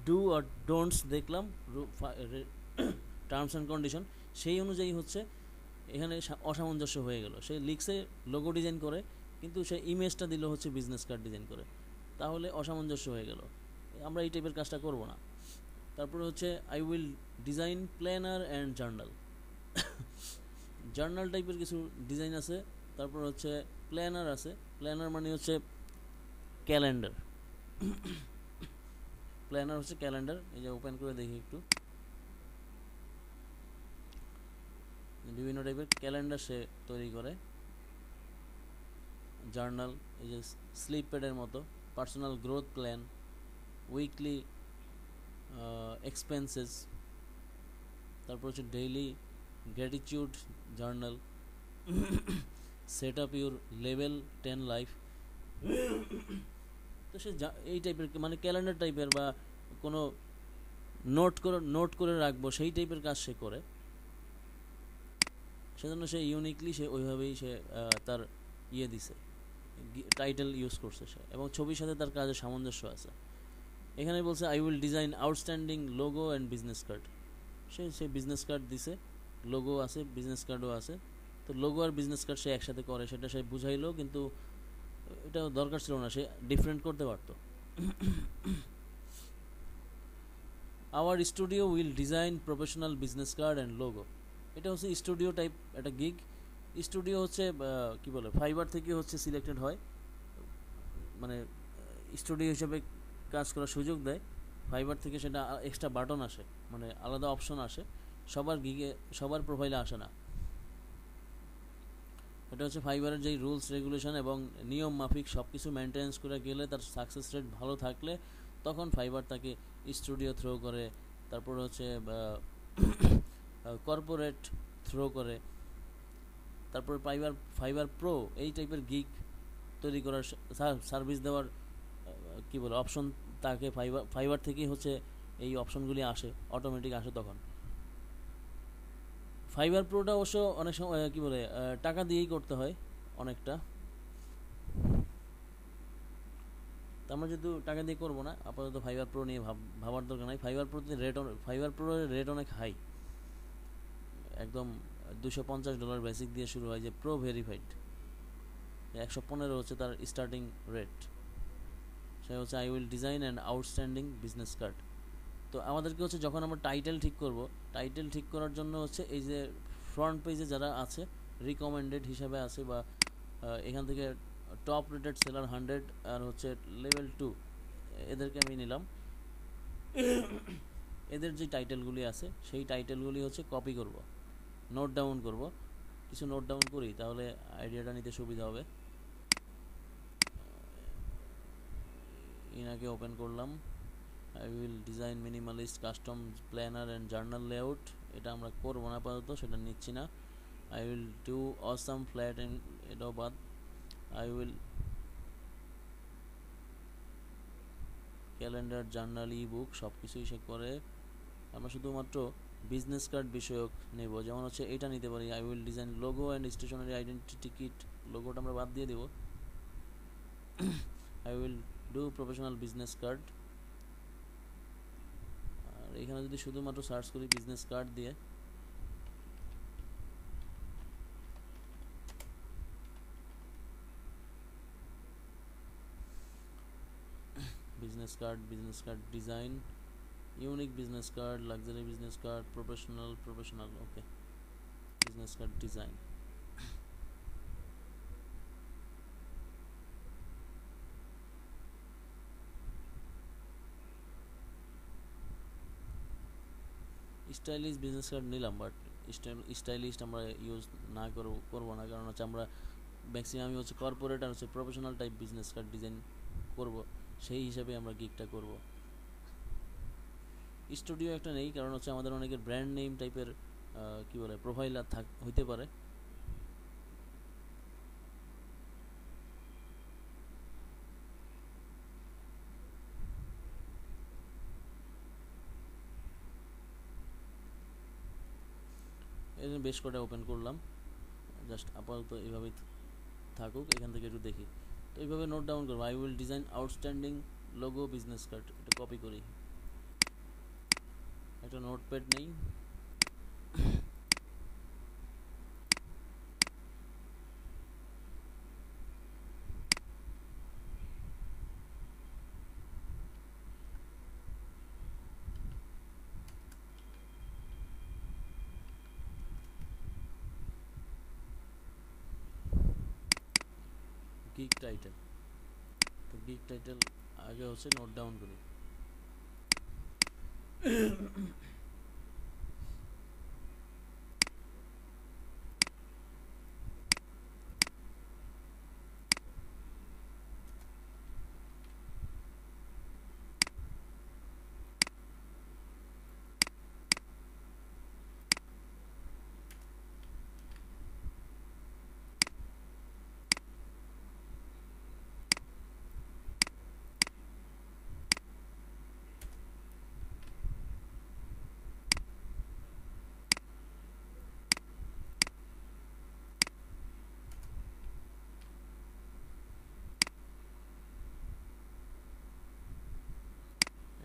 ডু আর ডোন্টস দেখলাম টার্মস অ্যান্ড কন্ডিশন, সেই অনুযায়ী হচ্ছে এখানে অসামঞ্জস্য হয়ে গেল। সে লিখছে লোগো ডিজাইন করে, কিন্তু সে ইমেজটা দিল হচ্ছে বিজনেস কার্ড ডিজাইন করে, তাহলে অসামঞ্জস্য হয়ে গেল। আমরা এই টাইপের কাজটা করব না। তারপরে হচ্ছে I will design planner and journal. Journal টাইপের কিছু ডিজাইন আছে। তারপর হচ্ছে প্ল্যানার আছে। প্ল্যানার মানে হচ্ছে ক্যালেন্ডার। প্ল্যানার হচ্ছে ক্যালেন্ডার। এই যে ওপেন করে দেখি একটু, বিভিন্ন টাইপের ক্যালেন্ডার সে তৈরি করে। জার্নাল, এই যে স্লিপ প্যাডের মতো, personal growth plan, weekly expenses, তারপর হচ্ছে daily gratitude journal, set up your level 10 life. তো সে এই টাইপের মানে ক্যালেন্ডার টাইপের বা কোনো নোট করে রাখবো সেই টাইপের কাজ সে করে। সেজন্য সে ইউনিকলি সে ওইভাবেই সে তার দিছে, টাইটেল ইউজ করছে সে, এবং ছবির সাথে তার কাজের সামঞ্জস্য আছে। এখানে বলছে I will design outstanding logo and business card. Say business card দিছে, লোগো আছে, বিজনেস কার্ডও আছে। তো লোগো আর বিজনেস কার্ড সে একসাথে করে, সেটা সে বুঝাইলো, কিন্তু এটা দরকার ছিল না, সে ডিফারেন্ট করতে পারতো। Our studio will design professional business card and logo. এটা হচ্ছে স্টুডিও টাইপ একটা গিগ। স্টুডিও হচ্ছে কি বলে, ফাইবার থেকে হচ্ছে সিলেক্টেড হয়, মানে স্টুডিও হিসেবে কাজ করার সুযোগ দেয় ফাইবার থেকে। সেটা এক্সট্রা বাটন আসে, মানে আলাদা অপশন আসে, সবার গিগে সবার প্রোফাইলে আসে না। এটা হচ্ছে ফাইবারের যেই রুলস রেগুলেশন এবং নিয়ম মাফিক সব কিছু মেনটেন্স করে গেলে, তার সাকসেস রেট ভালো থাকলে তখন ফাইবার তাকে স্টুডিও থ্রো করে। তারপর হচ্ছে কর্পোরেট থ্রো করে। তারপর ফাইবার প্রো এই টাইপের গিগ তৈরি করার সার্ভিস দেওয়ার কি বলে অপশন, তাকে ফাইবার থেকেই হচ্ছে এই অপশনগুলি আসে, অটোমেটিক আসে তখন। ফাইবার প্রোটা অবশ্য অনেক সময় কি বলে টাকা দিয়েই করতে হয় অনেকটা। তো আমরা যেহেতু টাকা দিয়ে করবো না, আপাতত ফাইবার প্রো নিয়ে ভাবার দরকার নাই। ফাইবার প্রোর রেট অনেক হাই, একদম $250 বেসিক দিয়ে শুরু হয়, যে প্রো ভেরিফাইড। 115 হচ্ছে তার স্টার্টিং রেট। সে হচ্ছে I will design and outstanding business card. তো আমাদেরকে হচ্ছে যখন আমরা টাইটেল ঠিক করব, টাইটেল ঠিক করার জন্য হচ্ছে এই যে ফ্রন্ট পেজে যারা আছে রিকমেন্ডেড হিসাবে আছে, বা এখান থেকে টপ রেটেড সেলার 100 আর হচ্ছে লেভেল 2, এদেরকে আমি নিলাম। এদের যে টাইটেলগুলি আছে সেই টাইটেলগুলি হচ্ছে কপি করব, নোট ডাউন করব। কিছু নোট ডাউন করি, তাহলে আইডিয়াটা নিতে সুবিধা হবে। ইনাকে ওপেন করলাম। I will design minimalist custom planner and journal layout. এটা আমরা করবো না আপাতত, সেটা নিচ্ছি না। I will do awesome flat and, এটাও বাদ। I will calendar, journal, ebook সব কিছুই সে করে। আমরা শুধুমাত্র বিজনেস কার্ড বিষয়ক নেব, যেমন হচ্ছে এটা নিতে পারি। I will design logo and stationery identity ticket. লোগোটা আমরা বাদ দিয়ে দেব। I will do professional business card. আর এখানে যদি শুধুমাত্র সার্চ করি বিজনেস কার্ড দিয়ে, business card design, unique business card, luxury business card, professional, okay, business card design. Stylish business card নিলাম, বাট স্টাইলিশ আমরা ইউজ না করবো না, কারণ হচ্ছে আমরা ম্যাক্সিমামই হচ্ছে কর্পোরেট আর হচ্ছে professional type business card design করব, সেই হিসাবে আমরা গিগটা করব। স্টুডিও একটা নেই, কারণ হচ্ছে আমাদের অনেকের ব্র্যান্ড নেম টাইপের কি বলে প্রোফাইল হইতে পারে। এই জন্য বেশ কটা ওপেন করলাম, জাস্ট আপাতত এইভাবেই থাকুক। এখান থেকে একটু দেখি। তো এইভাবে নোট ডাউন করবো। I will design outstanding logo business card, এটা কপি করি। একটা নোটপ্যাড নেই, গিগ টাইটেল। তো গিগ টাইটেল আগে হচ্ছে নোট ডাউন করি।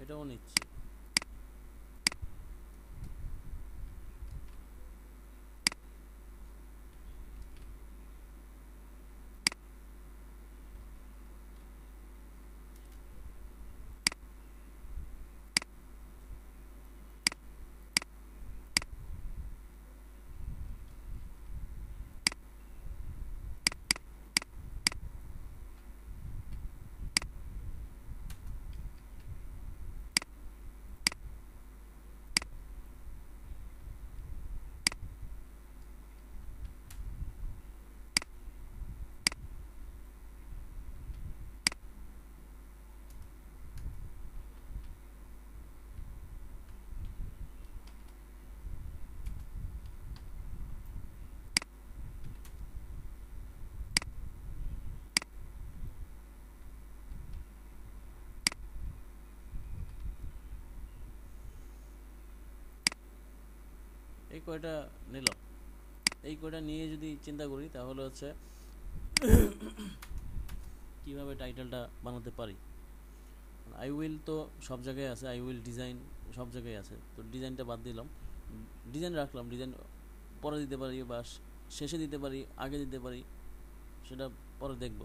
এটাও নিচ্ছি। এই কয়টা নিলাম। এই কয়টা নিয়ে যদি চিন্তা করি তাহলে হচ্ছে কিভাবে টাইটেলটা বানাতে পারি। আই উইল তো সব জায়গায় আছে, আই উইল ডিজাইন সব জায়গায় আছে, তো ডিজাইনটা বাদ দিলাম, ডিজাইন রাখলাম। ডিজাইন পরে দিতে পারি বা শেষে দিতে পারি, আগে দিতে পারি, সেটা পরে দেখব।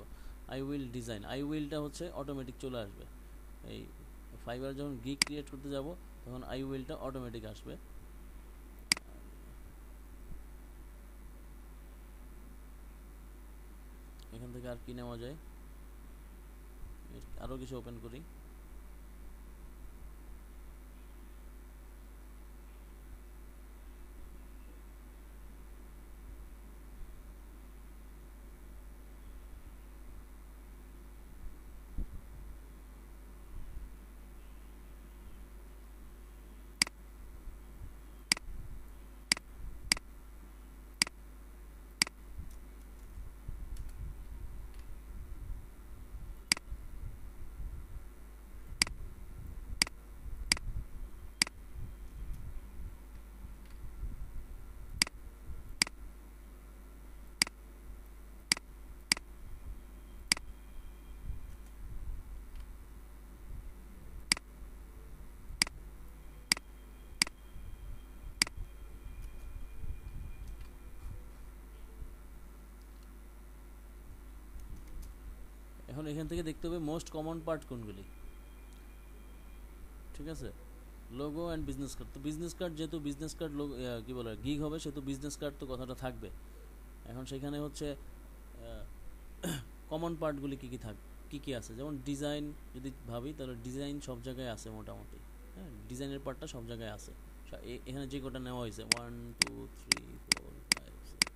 আই উইল ডিজাইন, আই উইলটা হচ্ছে অটোমেটিক চলে আসবে। এই ফাইবার যখন গিগ ক্রিয়েট করতে যাব তখন আই উইলটা অটোমেটিক আসবে। এখান থেকে আর কি নেওয়া যায়, আরও কিছু ওপেন করি। এখন এখান থেকে দেখতে হবে মোস্ট কমন পার্ট কোনগুলি। ঠিক আছে, লোগো অ্যান্ড বিজনেস কার্ড। তো বিজনেস কার্ড যেহেতু বিজনেস কার্ড লোগো কী বলে গিগ হবে, সেহেতু বিজনেস কার্ড তো কথাটা থাকবে। এখন সেখানে হচ্ছে কমন পার্টগুলি কী কী কী কী আছে, যেমন ডিজাইন যদি ভাবি তাহলে ডিজাইন সব জায়গায় আছে মোটামুটি। হ্যাঁ, ডিজাইনের পার্টটা সব জায়গায় আছে। এখানে যে কটা নেওয়া হয়েছে 1 2 3 4 5 6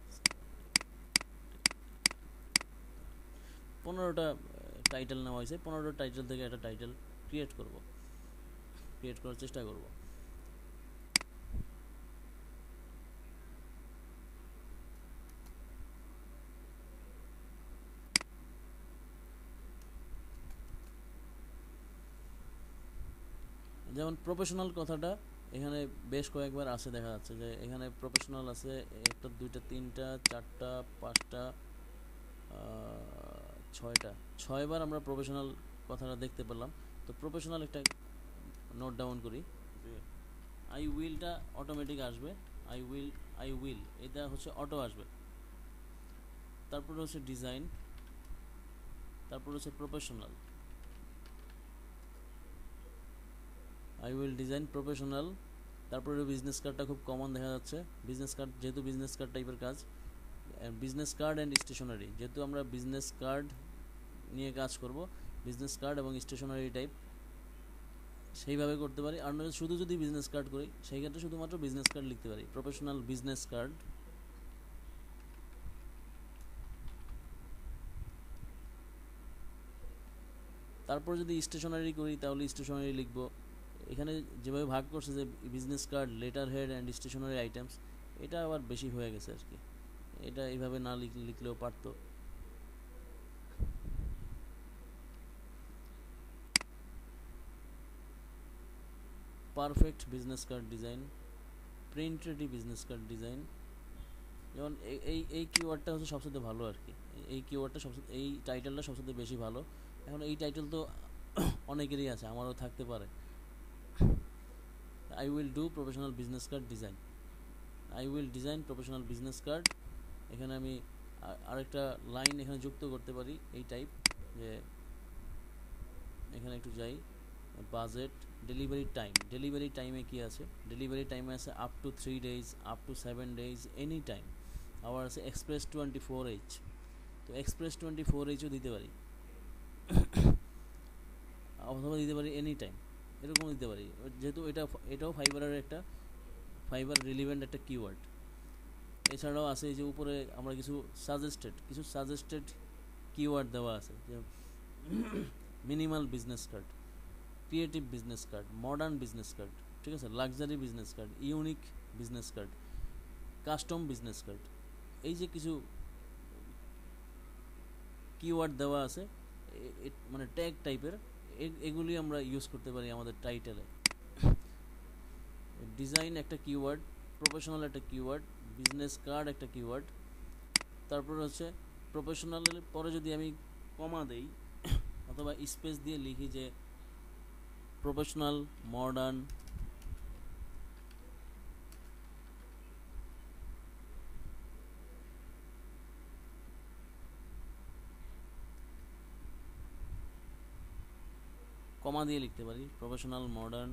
15টা টাইটেল নেওয়া হয়েছে। 15টা টাইটেল থেকে একটা টাইটেল ক্রিয়েট করার চেষ্টা করব। যেমন প্রফেশনাল কথাটা এখানে বেশ কয়েকবার আছে, দেখা যাচ্ছে যে এখানে প্রফেশনাল আছে 1টা 2টা 3টা 4টা 5টা 6টা 6বার আমরা প্রফেশনাল কথাটা দেখতে পেলাম। তো প্রফেশনাল একটা নোট ডাউন করি। আই উইলটা অটোমেটিক আসবে, আই উইল এটা হচ্ছে অটো আসবে। তারপরে হচ্ছে ডিজাইন, তারপর হচ্ছে professional, I will design professional. তারপরে বিজনেস কার্ডটা খুব কমন দেখা যাচ্ছে। বিজনেস কার্ড যেহেতু বিজনেস কার্ড টাইপের কাজ, বিজনেস কার্ড অ্যান্ড স্টেশনারি, যেহেতু আমরা বিজনেস কার্ড নিয়ে কাজ করব, বিজনেস কার্ড এবং স্টেশনারি টাইপ, সেইভাবে করতে পারি। আর নয় শুধু যদি বিজনেস কার্ড করি সেই ক্ষেত্রে শুধুমাত্র বিজনেস কার্ড লিখতে পারি, প্রফেশনাল বিজনেস কার্ড। তারপর যদি স্টেশনারি করি তাহলে স্টেশনারি লিখব। এখানে যেভাবে ভাগ করছে যে business card, letterhead and stationery items, এটা আবার বেশি হয়ে গেছে আর কি, এটা এইভাবে না লিখলেও পারতো। Perfect business card design, print ready business card design, যেমন এই কিওয়ার্ডটা হচ্ছে সবচেয়ে ভালো আর কি, এই কিওয়ার্ডটা সবচেয়ে, এই টাইটেলটা সবচেয়ে বেশি ভালো। এখন এই টাইটেল তো অনেকেরই আছে, আমারও থাকতে পারে। I will do professional business card design, I will design professional business card. এখানে আমি আরেকটা লাইন এখানে যুক্ত করতে পারি এই টাইপ, যে এখানে একটু যাই, বাজেট, ডেলিভারি টাইমে কি আছে, ডেলিভারি টাইমে আছে up to 3 days, up to 7 days, any time. আবার আছে এক্সপ্রেস 24H, তো এক্সপ্রেস 24Hও দিতে পারি, অথবা দিতে পারি এনি টাইম, এরকম দিতে পারি, যেহেতু এটাও ফাইবারের একটা, ফাইবার রিলিভেন্ট একটা কিওয়ার্ড। এছাড়াও আছে এই যে উপরে আমরা কিছু সাজেস্টেড কিওয়ার্ড দেওয়া আছে, যে minimal business card, creative business card, modern business card, ঠিক আছে, luxury business card, unique business card, custom business card, এই যে কিছু কিওয়ার্ড দেওয়া আছে মানে ট্যাগ টাইপের, এগুলি আমরা ইউজ করতে পারি আমাদের টাইটেলে। ডিজাইন একটা কিওয়ার্ড, প্রফেশনাল একটা কিওয়ার্ড, বিজনেস কার্ড একটা কিওয়ার্ড। তারপর হচ্ছে প্রফেশনালের পরে যদি আমি কমা দেই অথবা স্পেস দিয়ে লিখি যে প্রফেশনাল, মডার্ন, কমা দিয়ে লিখতে পারি প্রফেশনাল, মডার্ন,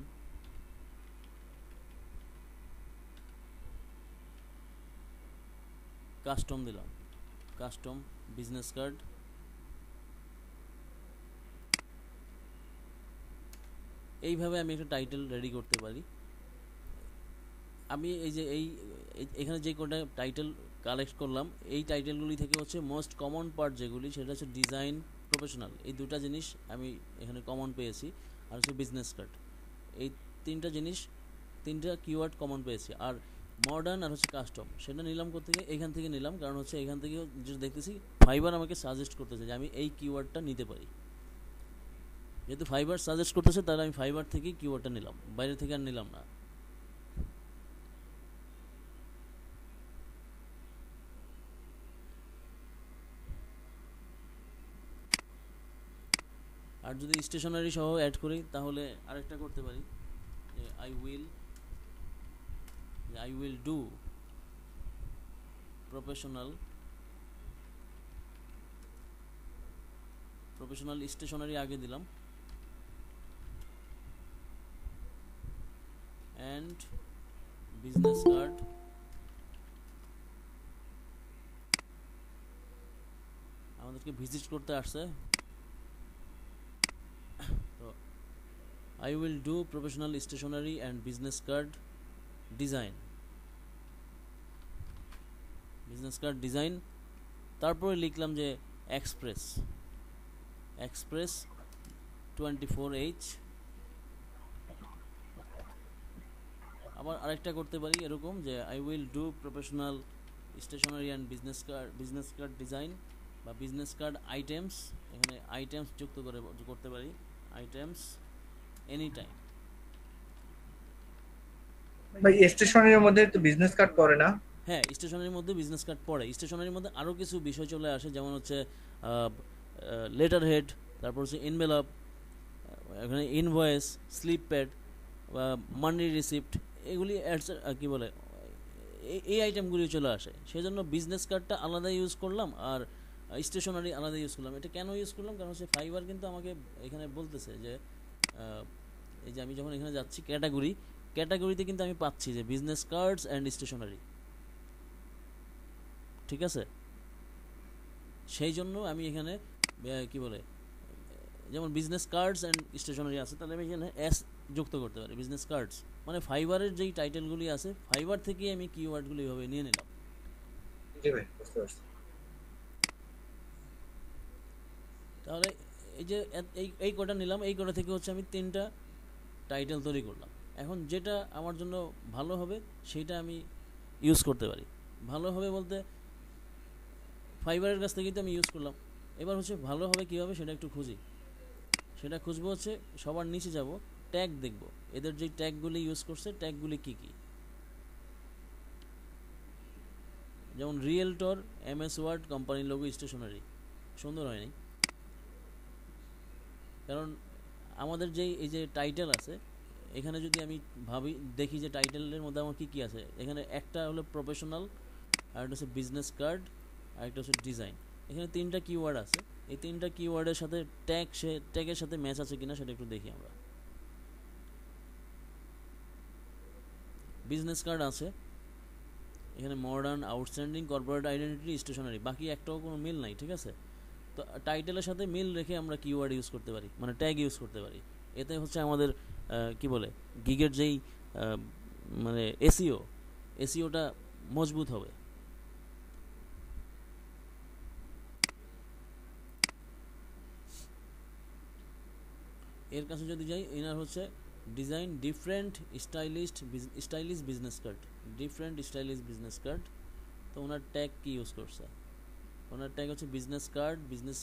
কাস্টম দিলাম, কাস্টম বিজনেস কার্ড। এইভাবে আমি একটা টাইটেল রেডি করতে পারি। আমি এই যে এখানে যে কোটা টাইটেল কালেক্ট করলাম, এই টাইটেলগুলি থেকে হচ্ছে মোস্ট কমন পার্ট যেগুলি, সেটা হচ্ছে ডিজাইন, প্রফেশনাল, এই দুটা জিনিস আমি এখানে কমন পেয়েছি, আর হচ্ছে বিজনেস কার্ড, এই তিনটা জিনিস, তিনটা কিওয়ার্ড কমন পেয়েছি। আর মডার্ন আর হচ্ছে কাস্টম সেটা নিলাম কোথেকে, এখান থেকে নিলাম, কারণ হচ্ছে এখান থেকে যেটা দেখতেছি ফাইবার আমাকে সাজেস্ট করতেছে যে আমি এই কিওয়ার্ডটা নিতে পারি, যেহেতু ফাইবার সাজেস্ট করতেছে তাহলে আমি ফাইবার থেকেই কিওয়ার্ডটা নিলাম, বাইরে থেকে আর নিলাম না। আর যদি স্টেশনারি সহ অ্যাড করি তাহলে আরেকটা করতে পারি, যে I will do professional stationery আগে দিলাম, অ্যান্ড বিজনেস কার্ড, আমাদেরকে ভিজিট করতে আসছে, তো I will do professional stationery and business card design, তারপরে লিখলাম যে এক্সপ্রেস 24H। আবার আরেকটা করতে পারি এরকম, যে I will do professional stationery and business card design বা বিজনেস কার্ড আইটেমস, এখানে আইটেমস যুক্ত করতে পারি, আইটেমস এনি টাইম। ভাই স্টেশনারির মধ্যে তো বিজনেস কার্ড পড়ে না? হ্যাঁ, স্টেশনারির মধ্যে বিজনেস কার্ড পড়ে, স্টেশনারির মধ্যে আরও কিছু বিষয় চলে আসে, যেমন হচ্ছে লেটার হেড, তারপর হচ্ছে এনভেলপ, এখানে ইনভয়েস, স্লিপ প্যাড বা মানি রিসিপ্ট, এগুলি কী বলে, এই আইটেমগুলি চলে আসে। সেজন্য বিজনেস কার্ডটা আলাদা ইউজ করলাম আর স্টেশনারি আলাদা ইউজ করলাম। এটা কেন ইউজ করলাম, কারণ হচ্ছে ফাইবার কিন্তু আমাকে এখানে বলতেছে যে এই যে আমি যখন এখানে যাচ্ছি ক্যাটাগরিতে কিন্তু আমি পাচ্ছি যে বিজনেস কার্ডস অ্যান্ড স্টেশনারি, ঠিক আছে, সেই জন্য আমি এখানে কি বলে, যেমন বিজনেস কার্ডস অ্যান্ড স্টেশনারি আছে, তাহলে আমি এখানে এস যুক্ত করতে পারি। বিজনেস কার্ডস মানে ফাইবারের যেই টাইটেলগুলি আছে, ফাইবার থেকে আমি কিওয়ার্ডগুলি এভাবে নিয়ে নিলাম। জি ভাই, বুঝতে পারছি। তাহলে এই যে এই কটা নিলাম, এই কটা থেকে হচ্ছে আমি 3টা টাইটেল তৈরি করলাম। এখন যেটা আমার জন্য ভালো হবে সেইটা আমি ইউজ করতে পারি। ভালো হবে বলতে ফাইবারের কাছ থেকেই তো আমি ইউজ করলাম। এবার হচ্ছে ভালো হবে কীভাবে সেটা একটু খুঁজি। সেটা খুঁজবো হচ্ছে সবার নিচে যাব, ট্যাগ দেখব, এদের যে ট্যাগগুলি ইউজ করছে ট্যাগগুলি কী কী। যেমন রিয়েলটর, MS ওয়ার্ড, কোম্পানির লোগো, স্টেশনারি। সুন্দর হয়নি, কারণ আমাদের যেই এই যে টাইটেল আছে, এখানে যদি আমি ভাবি দেখি যে টাইটেলের মধ্যে আমার কী কী আছে, এখানে একটা হলো প্রফেশনাল, আর একটা হচ্ছে বিজনেস কার্ড, আর একটা হচ্ছে ডিজাইন। এখানে 3টা কিওয়ার্ড আছে। এই 3টা কিওয়ার্ডের সাথে ট্যাগের সাথে ম্যাচ আছে কিনা সেটা একটু দেখি আমরা। বিজনেস কার্ড আছে, এখানে modern, outstanding, corporate identity, stationery, বাকি একটাও কোনো মিল নাই, ঠিক আছে। তো টাইটেলের সাথে মিল রেখে আমরা কিওয়ার্ড ইউজ করতে পারি, মানে ট্যাগ ইউজ করতে পারি। এতে হচ্ছে আমাদের কি বলে গিগের যেই মানে এসইওটা মজবুত হবে। এর কাছে যদি যাই, এনার হচ্ছে design different stylish business card, different stylish business card. তো ওনার ট্যাগ কি ইউজ করছে, ওনার ট্যাগ হচ্ছে business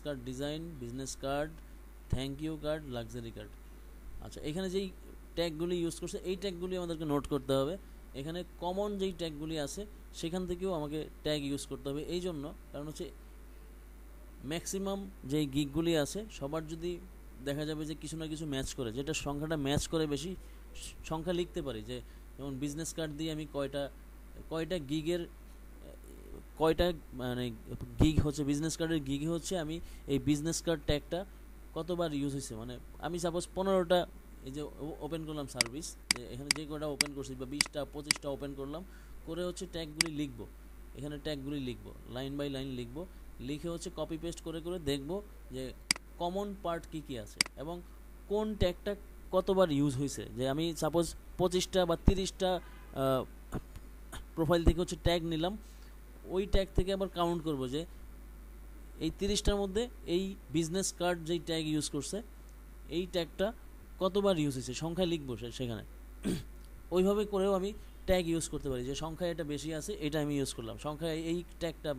card design, business card, thank you card, luxury card. আচ্ছা, এখানে যেই ট্যাগগুলি ইউজ করছে এই ট্যাগগুলি আমাদেরকে নোট করতে হবে। এখানে কমন যেই ট্যাগগুলি আছে সেখান থেকেও আমাকে ট্যাগ ইউজ করতে হবে। এই জন্য কারণ হচ্ছে ম্যাক্সিমাম যেই গিগগুলি আছে সবার যদি দেখা যাবে যে কিছু না কিছু ম্যাচ করে, যেটা সংখ্যাটা ম্যাচ করে বেশি সংখ্যা লিখতে পারি। যে যেমন বিজনেস কার্ড দিয়ে আমি কয়টা গিগের কয়টা মানে গিগ হচ্ছে, বিজনেস কার্ডের গিগ হচ্ছে আমি এই বিজনেস কার্ড ট্যাগটা কতবার ইউজ হয়েছে, মানে আমি সাপোজ 15টা এই যে ওপেন করলাম সার্ভিস, এখানে যে কটা ওপেন করছি বা 20টা 25টা ওপেন করলাম, করে হচ্ছে ট্যাগগুলি লিখবো। এখানে ট্যাগগুলি লিখবো, লাইন বাই লাইন লিখবো, লিখে হচ্ছে কপি পেস্ট করে দেখবো যে কমন পার্ট কী কী আছে এবং কোন ট্যাগটা কতবার ইউজ হয়েছে। যে আমি সাপোজ 25টা বা 30টা প্রোফাইল থেকে হচ্ছে ট্যাগ নিলাম, ওই ট্যাগ থেকে আবার কাউন্ট করব যে এই 30টার মধ্যে এই বিজনেস কার্ড যেই ট্যাগ ইউজ করছে এই ট্যাগটা কতবার ইউজ হয়েছে, সংখ্যা লিখবো সেখানে। ওইভাবে করেও আমি ট্যাগ ইউজ করতে পারি, যে সংখ্যা এটা বেশি আছে এটা আমি ইউজ করলাম, সংখ্যা এই ট্যাগটা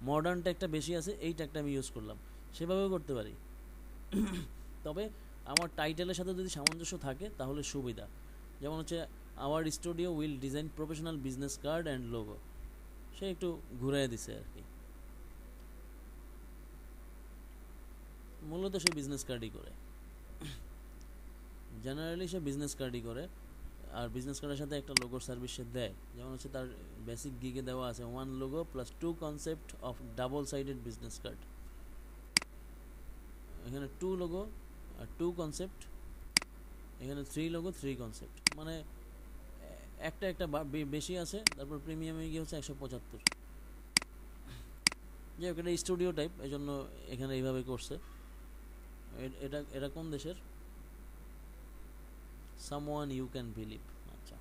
মডার্ন ট্যাগটা বেশি আছে এই ট্যাগটা আমি ইউজ করলাম, সেভাবেও করতে পারি। তবে আমার টাইটেলের সাথে যদি সামঞ্জস্য থাকে তাহলে সুবিধা। যেমন হচ্ছে our studio will design professional business card and logo, সে একটু ঘুরাই দিছে আর কি। মূলত সে বিজনেস কার্ডই করে, জেনারেলি সে বিজনেস কার্ডই করে। আর বিজনেস কার্ডের সাথে একটা লোগোর সার্ভিস সে দেয়। যেমন হচ্ছে তার বেসিক গিগে দেওয়া আছে 1 logo plus 2 concept of double sided business card. এখানে 2 লোগো আর 2 কনসেপ্ট, এখানে 3 লোগো 3 কনসেপ্ট, মানে একটা বেশি আছে। তারপর প্রিমিয়ামে গিয়ে হচ্ছে 175। যে এটা স্টুডিও টাইপ, এই জন্য এখানে এইভাবে করছে। এটা কোন দেশের? Someone you can believe. আচ্ছা,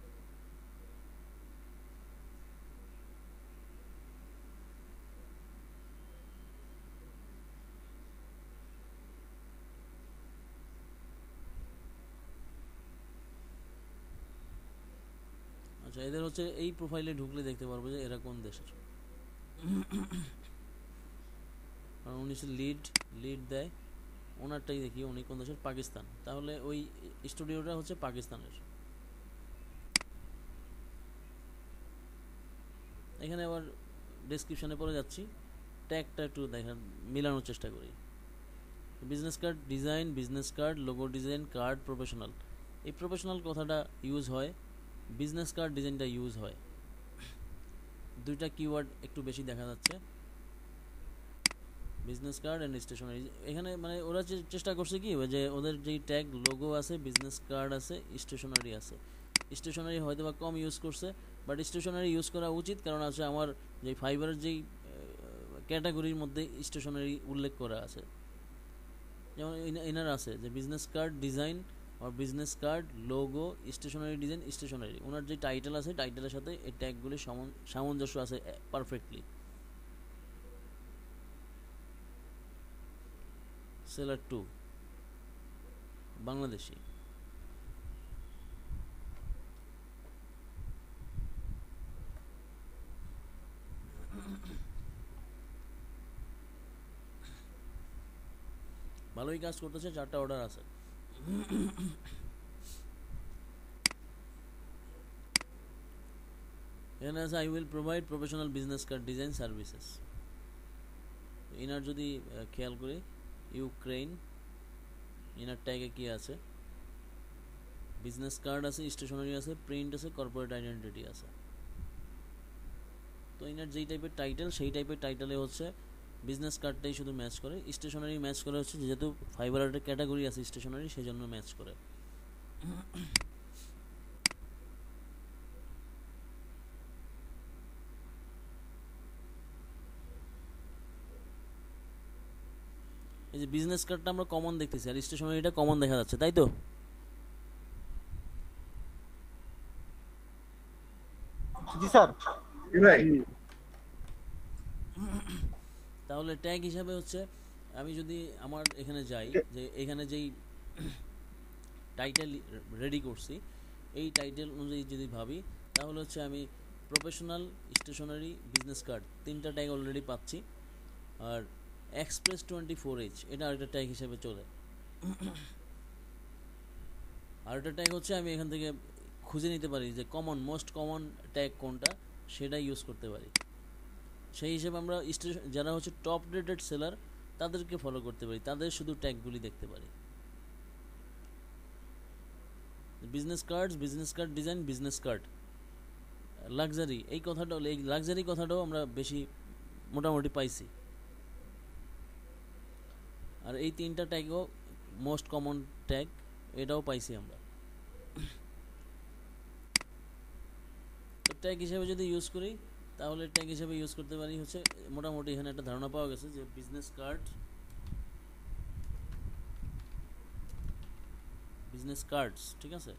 আচ্ছা, এদের হচ্ছে এই প্রোফাইলে ঢুকলে দেখতে পারবো যে এরা কোন দেশের। কারণ উনি লিড দেয়, ওনারটাই দেখি উনি কোন দেশের, পাকিস্তান। তাহলে ওই স্টুডিওটা হচ্ছে পাকিস্তানের। এখানে আবার ডেসক্রিপশনে পড়ে যাচ্ছি, ট্যাগটা একটু মিলানোর চেষ্টা করি। Business card design, business card logo design, card professional. এই প্রফেশনাল কথাটা ইউজ হয়, বিজনেস কার্ড ডিজাইনটা ইউজ হয়। দুইটা কিওয়ার্ড একটু বেশি দেখা যাচ্ছে, বিজনেস কার্ড অ্যান্ড স্টেশনারি। এখানে মানে ওরা চেষ্টা করছে কি, যে ওদের যেই ট্যাগ লোগো আছে, বিজনেস কার্ড আছে, স্টেশনারি আছে। স্টেশনারি হয়তো বা কম ইউজ করছে, বাট স্টেশনারি ইউজ করা উচিত, কারণ আছে আমার যেই ফাইবারের যেই ক্যাটাগরির মধ্যে স্টেশনারি উল্লেখ করা আছে। যেমন এনার আছে যে বিজনেস কার্ড ডিজাইন আর business card logo stationery design stationery, ওনার যে টাইটেল আছে টাইটেলের সাথে এই ট্যাগগুলি সামঞ্জস্য আছে পারফেক্টলি। সেলার 2 বাংলাদেশি। ভালোই কাজ করতেছে, 4টা অর্ডার আছে। এখানে আছে I will provide professional business card design services. Inner যদি খেয়াল করি ইউক্রেন, ইনার ট্যাগে কি আছে, বিজনেস কার্ড আছে, স্টেশনারি আছে, প্রিন্ট আছে, কর্পোরেট আইডেন্টিটি আছে। তো ইনার যেই টাইপের টাইটেল সেই টাইপের টাইটেলে হচ্ছে বিজনেস কার্ডটাই শুধু ম্যাচ করে, স্টেশনারি ম্যাচ করে হচ্ছে যেহেতু ফাইবার আর্টের ক্যাটাগরি আছে স্টেশনারি সেই জন্য ম্যাচ করে। এই যে বিজনেস কার্ডটা আমরা কমন দেখতেছি আর স্টেশনারিটা কমন দেখা যাচ্ছে, তাই তো? জি স্যার। ভাই তাহলে ট্যাগ হিসাবে হচ্ছে আমি যদি আমার এখানে যাই, যে এখানে যেই টাইটেল রেডি করছি এই টাইটেল অনুযায়ী যদি ভাবি তাহলে হচ্ছে আমি প্রফেশনাল স্টেশনারি বিজনেস কার্ড 3টা ট্যাগ অলরেডি পাচ্ছি। আর এক্সপ্রেস 24H এটা আরেকটা ট্যাগ হিসেবে চলে। আরেকটা ট্যাগ হচ্ছে আমি এখান থেকে খুঁজে নিতে পারি যে মোস্ট কমন ট্যাগ কোনটা, সেটা ইউজ করতে পারি। সেই হিসেবে আমরা যারা হচ্ছে টপ রেটেড সেলার তাদেরকে ফলো করতে পারি, তাদের শুধু ট্যাগগুলি দেখতে পারি। Business card design, business card, luxury, এই লাক্সারি কথাটাও আমরা বেশি মোটামুটি পাইছি। আর এই 3টা ট্যাগও মোস্ট কমন ট্যাগ, এটাও পাইছি আমরা। তো ট্যাগ হিসেবে যদি ইউজ করি তাহলে ট্যাগ হিসেবে ইউজ করতে পারি হচ্ছে মোটামুটি এখানে একটা ধারণা পাওয়া গেছে যে বিজনেস কার্ডস, ঠিক আছে।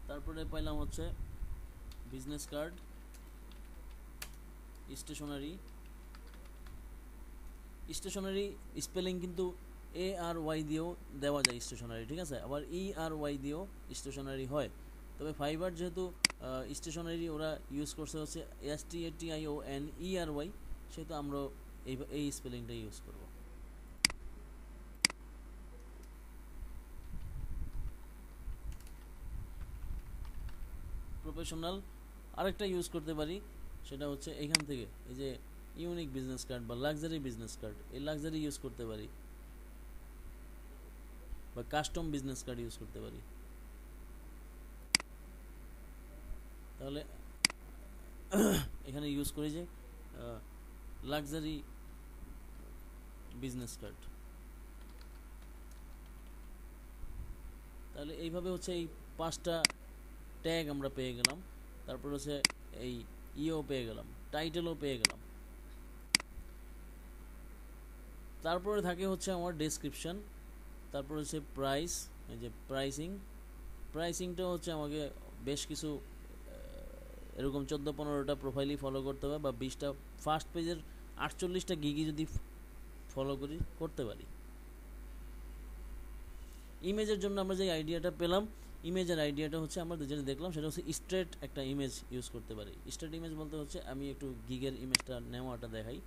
তারপরে পাইলাম হচ্ছে বিজনেস কার্ড স্টেশনারি স্পেলিং কিন্তু ARY দিয়েও দেওয়া যায় স্টেশনারি, ঠিক আছে, আবার ERY দিয়েও স্টেশনারি হয়। তবে ফাইবার যেহেতু স্টেশনারি ওরা ইউজ করছে হচ্ছে STATIONERY, সেহেতু আমরা এই স্পেলিংটা ইউজ করব। প্রফেশনাল আরেকটা ইউজ করতে পারি, সেটা হচ্ছে এখান থেকে এই যে ইউনিক বিজনেস কার্ড বা লাক্সারি বিজনেস কার্ড, এই লাক্সারি ইউজ করতে পারি বা কাস্টম বিজনেস কার্ড ইউজ করতে পারি। তাহলে এখানে ইউজ করি যে লাক্সারি বিজনেস কার্ড। তাহলে এইভাবে হচ্ছে এই 5টা ট্যাগ আমরা পেয়ে গেলাম। তারপর হচ্ছে এই পেয়ে গেলাম, টাইটেলও পেয়ে গেলাম। তারপরে থাকে হচ্ছে আমার ডেসক্রিপশন, তারপর হচ্ছে প্রাইস, এই যে প্রাইসিংটা হচ্ছে আমাকে বেশ কিছু এরকম 14-15টা প্রোফাইলই ফলো করতে হবে, বা 20টা ফার্স্ট পেজের 48টা গিগি যদি ফলো করতে পারি। ইমেজের জন্য আমরা যে আইডিয়াটা পেলাম, ইমেজের আইডিয়াটা হচ্ছে আমরা যেটা দেখলাম সেটা হচ্ছে স্ট্রেট একটা ইমেজ ইউজ করতে পারি। স্ট্রেট ইমেজ বলতে হচ্ছে আমি একটু গিগের ইমেজটা নেওয়াটা দেখাই।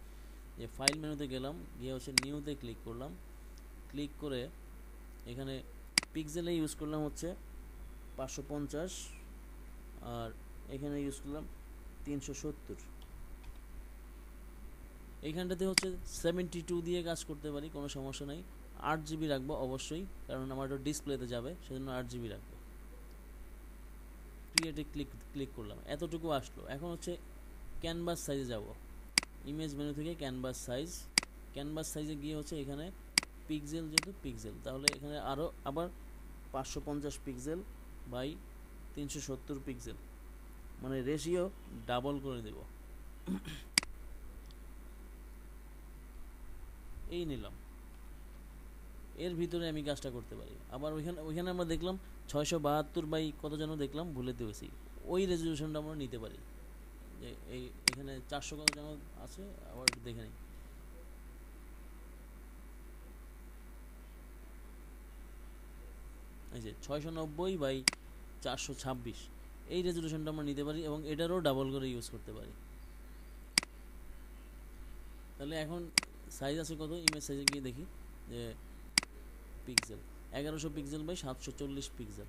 যে ফাইল মেনুতে গেলাম, গিয়ে হচ্ছে নিউতে ক্লিক করলাম, ক্লিক করে এখানে পিক্সেলে ইউজ করলাম হচ্ছে 550, আর এখানে ইউজ করলাম 370। এইখানটাতে হচ্ছে 72 দিয়ে কাজ করতে পারি, কোনো সমস্যা নাই। 8GB রাখবো অবশ্যই, কারণ আমার এটা ডিসপ্লেতে যাবে, সেজন্য 8GB রাখবো। ক্রিয়েটে ক্লিক করলাম, এতটুকু আসলো। এখন হচ্ছে ক্যানভাস সাইজে যাব, ইমেজ মেনু থেকে ক্যানভাস সাইজে গিয়ে হচ্ছে এখানে পিক্সেল, যেহেতু পিক্সেল তাহলে এখানে আবার 550 পিক্সেল বাই 370 পিক্সেল, মানে রেশিও ডাবল করে দেব। এই নিলাম। এর ভিতরে আমি কাজটা করতে পারি। আবার ওইখানে আমরা দেখলাম 672 বাই কত যেন দেখলাম, ভুলে দিয়েছি, ওই রেজলিউশনটা আমরা নিতে পারি। যে এখানে 400 কত যেন আছে, আবার একটু দেখে নিই। এই যে 690 বাই 426, এই রেজলিউশনটা আমরা নিতে পারি এবং এটারও ডাবল করে ইউজ করতে পারি। তাহলে এখন সাইজ আছে কত, ইমেজ সাইজে গিয়ে দেখি যে পিক্সেল 1100 পিক্সেল বাই 740 পিক্সেল।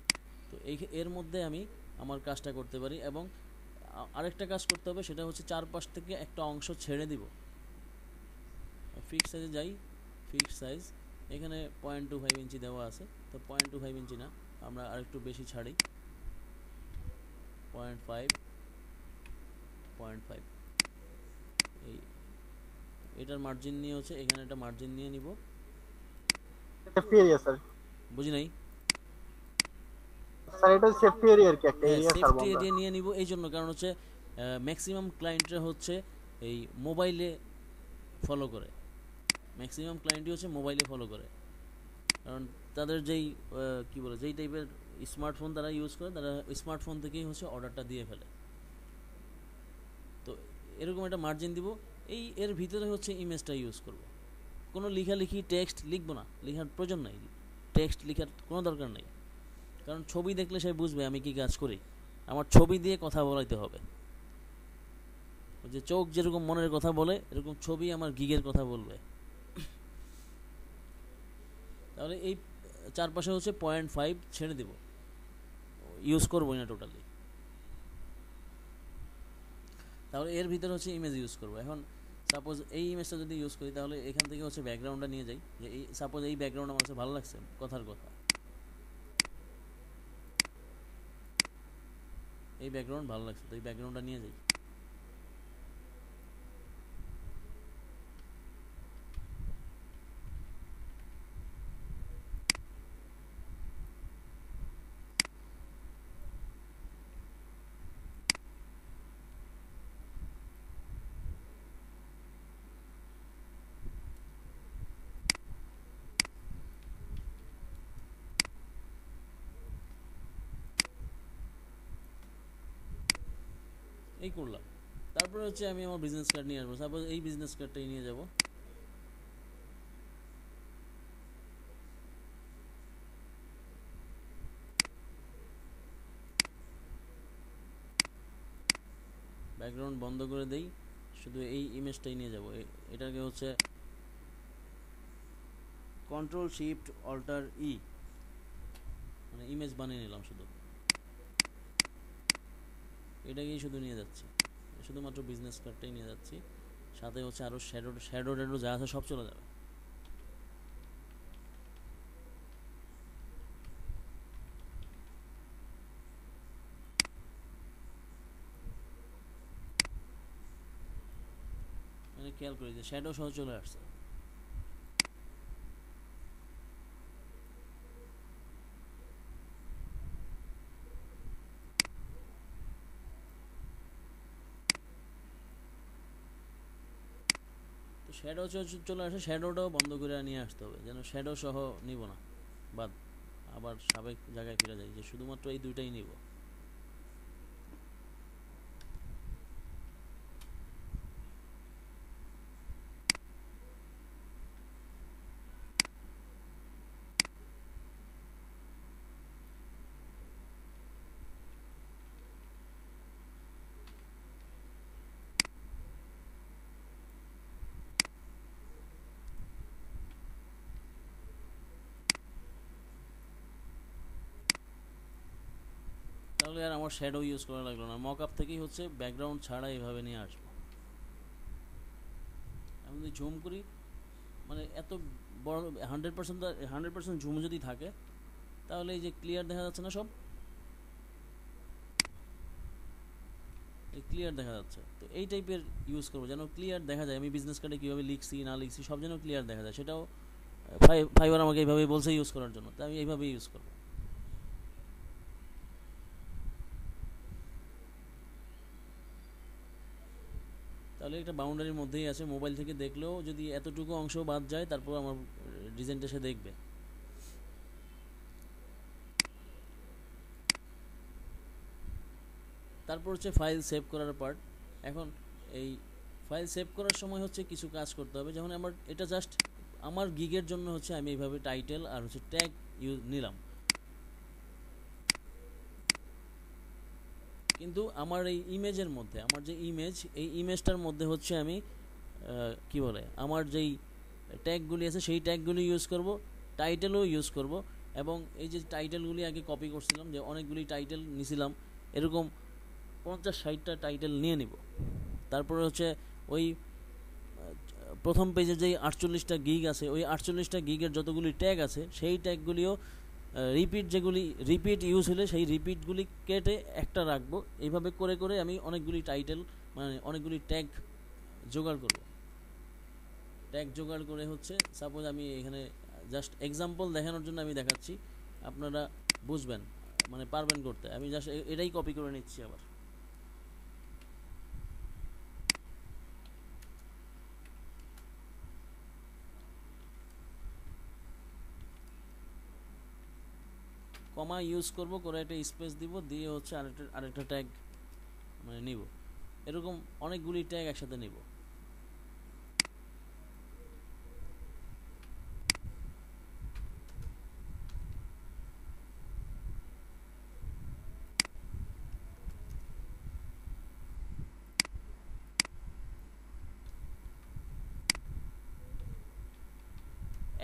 তো এর মধ্যে আমি আমার কাজটা করতে পারি। এবং আরেকটা কাজ করতে হবে, সেটা হচ্ছে চারপাশ থেকে একটা অংশ ছেড়ে দিব। ফিক্স সাইজে যাই, ফিক্স সাইজ এখানে 0.25 ইঞ্চি দেওয়া আছে, তো 0.25 ইঞ্চি না, আমরা আরেকটু বেশি ছাড়ি, 0.5 এই এটার মার্জিন নিয়ে হচ্ছে এখানে একটা মার্জিন নিয়ে নিব। Safety area sir. বুঝি নাই স্যার এটা সেফটি এরিয়া আর কি, একটা এরিয়া স্যার। সেফটি এরিয়া নিয়ে নিব এই জন্য, কারণ হচ্ছে ম্যাক্সিমাম ক্লায়েন্টরা হচ্ছে এই মোবাইলে ফলো করে, ম্যাক্সিমাম ক্লায়েন্টই হচ্ছে মোবাইলে ফলো করে। কারণ তাদের যেই কী বলে, যেই টাইপের স্মার্টফোন তারা ইউজ করে, তারা স্মার্টফোন থেকেই হচ্ছে অর্ডারটা দিয়ে ফেলে। তো এরকম একটা মার্জিন দিব, এর ভিতরে হচ্ছে ইমেজটা ইউজ করব। কোনো লেখালেখি টেক্সট লিখবো না, লেখার প্রয়োজন নাই, টেক্সট লেখার কোনো দরকার নেই। কারণ ছবি দেখলে সে বুঝবে আমি কি কাজ করি, আমার ছবি দিয়ে কথা বলাইতে হবে। যে চোখ যেরকম মনের কথা বলে, এরকম ছবি আমার গিগের কথা বলবে। তাহলে এই চারপাশে হচ্ছে 0.5 ছেড়ে দেব, ইউজ করবো না টোটালি। তাহলে এর ভিতরে হচ্ছে ইমেজ ইউজ করবো। এখন সাপোজ এই ইমেজটা যদি ইউজ করি, তাহলে এখান থেকে হচ্ছে ব্যাকগ্রাউন্ডটা নিয়ে যাই। যে এই সাপোজ এই ব্যাকগ্রাউন্ড আমার কাছে ভালো লাগছে, কথার কথা, এই ব্যাকগ্রাউন্ড ভালো লাগছে, তো এই ব্যাকগ্রাউন্ডটা নিয়ে যাই। এই করলাম। তারপরে হচ্ছে আমি আমার বিজনেস কার্ড নিয়ে আসবো। সাপোজ এই বিজনেস কার্ডটাই নিয়ে যাব। ব্যাকগ্রাউন্ড বন্ধ করে দেই, শুধু এই ইমেজটাই নিয়ে যাব। এটাকে হচ্ছে কন্ট্রোল শিফট অল্টার ই, মানে ইমেজ বানিয়ে নিলাম শুধু, এটাকেই শুধু নিয়ে যাচ্ছি, শুধুমাত্র বিজনেস কার্ডটাই নিয়ে যাচ্ছি। সাথে হচ্ছে আরও শ্যাডো ট্যাডো যা আছে সব চলে যাবে। মানে খেয়াল করি যে শ্যাডো সহ চলে আসছে। শ্যাডো চলে আসে, শ্যাডোটাও বন্ধ করে নিয়ে আসতে হবে, যেন শ্যাডো সহ নিব না, বাদ, আবার স্বাভাবিক জায়গায় ফিরে যাই, যে শুধুমাত্র এই দুইটাই নিব। তাহলে আর আমার শ্যাডো ইউজ করা লাগলো না, মক আপ থেকেই হচ্ছে ব্যাকগ্রাউন্ড ছাড়া এইভাবে নিয়ে আসবো। আমি যদি জুম করি, মানে এত বড় 100% জুম যদি থাকে, তাহলে এই যে ক্লিয়ার দেখা যাচ্ছে না, সব ক্লিয়ার দেখা যাচ্ছে। তো এই টাইপের ইউজ করবো যেন ক্লিয়ার দেখা যায় আমি বিজনেস কার্ডে কীভাবে লিখছি না লিখছি সব যেন ক্লিয়ার দেখা যায়। সেটাও ফাইবার আমাকে এইভাবে বলছে ইউজ করার জন্য, তাই আমি এইভাবেই ইউজ করবো। তাহলে একটা বাউন্ডারির মধ্যেই আছে, মোবাইল থেকে দেখলেও যদি এতটুকু অংশ বাদ যায়, তারপর আমার ডিজাইনটা সে দেখবে। তারপর হচ্ছে ফাইল সেভ করার পার্ট। এখন এই ফাইল সেভ করার সময় হচ্ছে কিছু কাজ করতে হবে। যেমন আমার এটা জাস্ট আমার গিগের জন্য হচ্ছে আমি এইভাবে টাইটেল আর হচ্ছে ট্যাগ নিলাম, কিন্তু আমার এই ইমেজের মধ্যে আমার যে ইমেজ, এই ইমেজটার মধ্যে হচ্ছে আমি কি বলে আমার যেই ট্যাগগুলি আছে সেই ট্যাগগুলি ইউজ করব, টাইটেলও ইউজ করব। এবং এই যে টাইটেলগুলি আগে কপি করছিলাম, যে অনেকগুলি টাইটেল নিছিলাম, এরকম 50-60টা টাইটেল নিয়ে নিব। তারপরে হচ্ছে ওই প্রথম পেজে যেই 48টা গিগ আছে, ওই 48টা গিগের যতগুলি ট্যাগ আছে সেই ট্যাগগুলিও যেগুলি রিপিট ইউজ হলে সেই রিপিটগুলি কেটে একটা রাখবো। এইভাবে করে করে আমি অনেকগুলি টাইটেল মানে অনেকগুলি ট্যাগ জোগাড় করব। ট্যাগ জোগাড় করে হচ্ছে সাপোজ আমি এখানে জাস্ট এক্সাম্পল দেখানোর জন্য আমি দেখাচ্ছি, আপনারা বুঝবেন মানে পারবেন করতে। আমি জাস্ট এটাই কপি করে নিচ্ছি। আবার কমা ইউজ করব, করে একটা স্পেস দিব, দিয়ে হচ্ছে আরেকটা ট্যাগ মানে নিব। এরকম অনেকগুলি ট্যাগ একসাথে নিব।